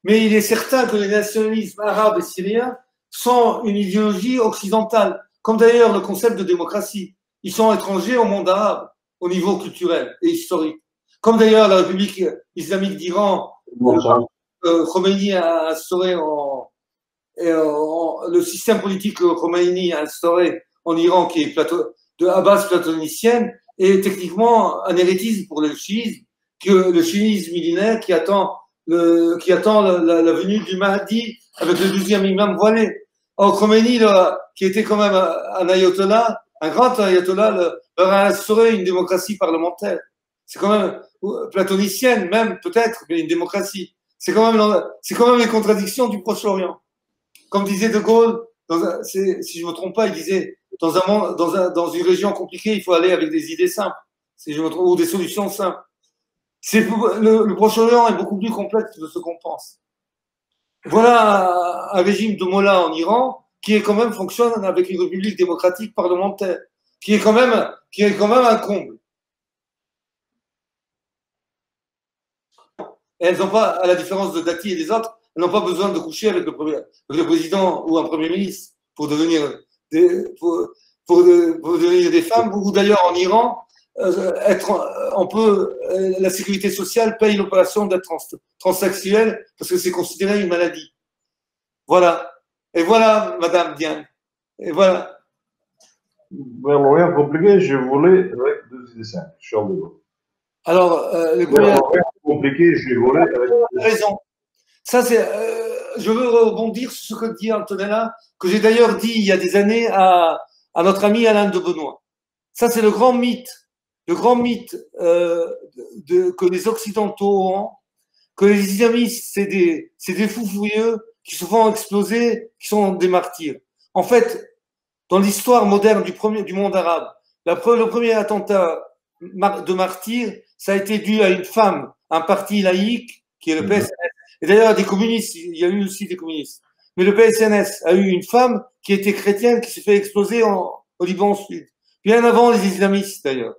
il est certain que les nationalismes arabes et syriens sont une idéologie occidentale, comme d'ailleurs le concept de démocratie. Ils sont étrangers au monde arabe, au niveau culturel et historique. Comme d'ailleurs la République islamique d'Iran, Khomeini a instauré le système politique que Khomeini a instauré en Iran, qui est à base platonicienne, est techniquement un hérétisme pour le chiisme, le chiisme millénaire qui attend la venue du Mahdi avec le 12e imam voilé. Or, Khomeini, qui était quand même un ayatollah, un grand ayatollah, leur a instauré une démocratie parlementaire. C'est quand même platonicienne, même peut-être, mais une démocratie. C'est quand même les contradictions du Proche-Orient. Comme disait De Gaulle, si je ne me trompe pas, il disait dans une région compliquée, il faut aller avec des idées simples, si je me trompe, ou des solutions simples. Le Proche-Orient est beaucoup plus complexe de ce qu'on pense. Voilà un régime de Mollah en Iran qui quand même fonctionne avec une république démocratique parlementaire, qui est quand même un comble. Et elles n'ont pas, à la différence de Dati et des autres, elles n'ont pas besoin de coucher avec le président ou un premier ministre pour devenir des femmes. Ou d'ailleurs en Iran, la sécurité sociale paye l'opération d'être transsexuel parce que c'est considéré une maladie. Voilà. Et voilà, Madame Diane. Et voilà. Vers l'Orient compliqué, je volais avec deux idées simples. Charles de Gaulle. Alors, le Vers premier, l'Orient compliqué, j'ai volé avec deux raison. Ça, c'est, je veux rebondir sur ce que dit Antonella, que j'ai d'ailleurs dit il y a des années à notre ami Alain de Benoît. Ça, c'est le grand mythe que les Occidentaux ont, que les islamistes, c'est des fous furieux qui se font exploser, qui sont des martyrs. En fait, dans l'histoire moderne du monde arabe, le premier attentat de martyr, ça a été dû à une femme, un parti laïque, qui est le PSNS. Et d'ailleurs, des communistes, il y a eu aussi des communistes. Mais le PSNS a eu une femme qui était chrétienne, qui s'est fait exploser au Liban Sud. Bien avant les islamistes, d'ailleurs.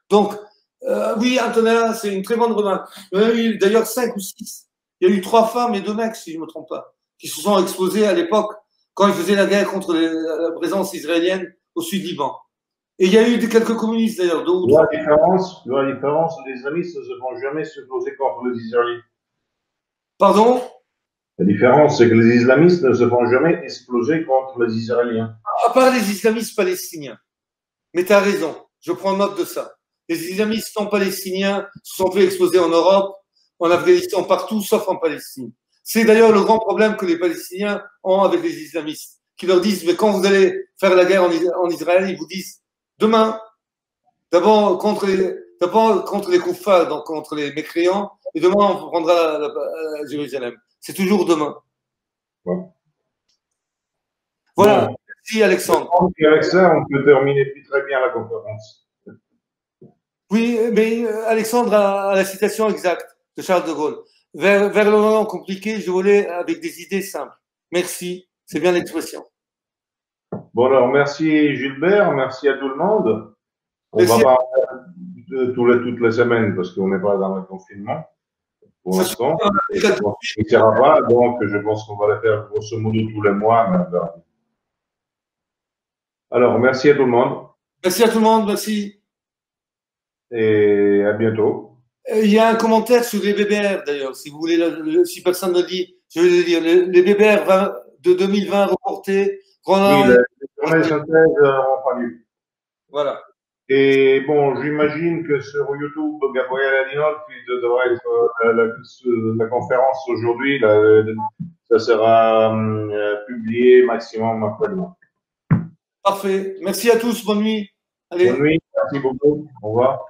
Donc, oui, Antonella, c'est une très bonne remarque. Il y en a eu d'ailleurs 5 ou 6. Il y a eu 3 femmes et 2 mecs, si je ne me trompe pas, qui se sont exposés à l'époque quand ils faisaient la guerre contre la présence israélienne au sud-Liban. Et il y a eu quelques communistes d'ailleurs, 2 ou 3. La différence, les islamistes ne se font jamais s'opposer contre les Israéliens. Pardon? La différence, c'est que les islamistes ne se font jamais exploser contre les Israéliens. À part les islamistes palestiniens. Mais tu as raison, je prends note de ça. Les islamistes non palestiniens se sont fait exploser en Europe, en Afghanistan, partout, sauf en Palestine. C'est d'ailleurs le grand problème que les Palestiniens ont avec les islamistes, qui leur disent, mais quand vous allez faire la guerre en Israël, ils vous disent, demain, d'abord contre les koufars, donc contre les mécréants, et demain on prendra Jérusalem. C'est toujours demain. Ouais. Voilà, Bon, merci Alexandre. avec ça, on peut terminer très bien la conférence. Oui, mais Alexandre a la citation exacte de Charles de Gaulle. Vers l'Orient compliqué, je volais avec des idées simples. Merci, c'est bien l'expression. Bon, alors, merci Gilbert, merci à tout le monde. On Merci. va pas toutes les semaines parce qu'on n'est pas dans le confinement pour l'instant. On ne sera pas, donc je pense qu'on va le faire grosso modo tous les mois. Alors, merci à tout le monde. Merci à tout le monde, merci. Et à bientôt. Il y a un commentaire sur les BBR d'ailleurs, si vous voulez, si personne ne le dit, je vais le dire. Les BBR de 2020 reportés. Oui, les journées synthèses ont fallu. Voilà. Et bon, j'imagine que sur YouTube, Gabriel Adinolfi devrait être la conférence aujourd'hui, ça sera publié maximum après-demain. Parfait. Merci à tous. Bonne nuit. Allez. Bonne nuit. Merci beaucoup. Au revoir.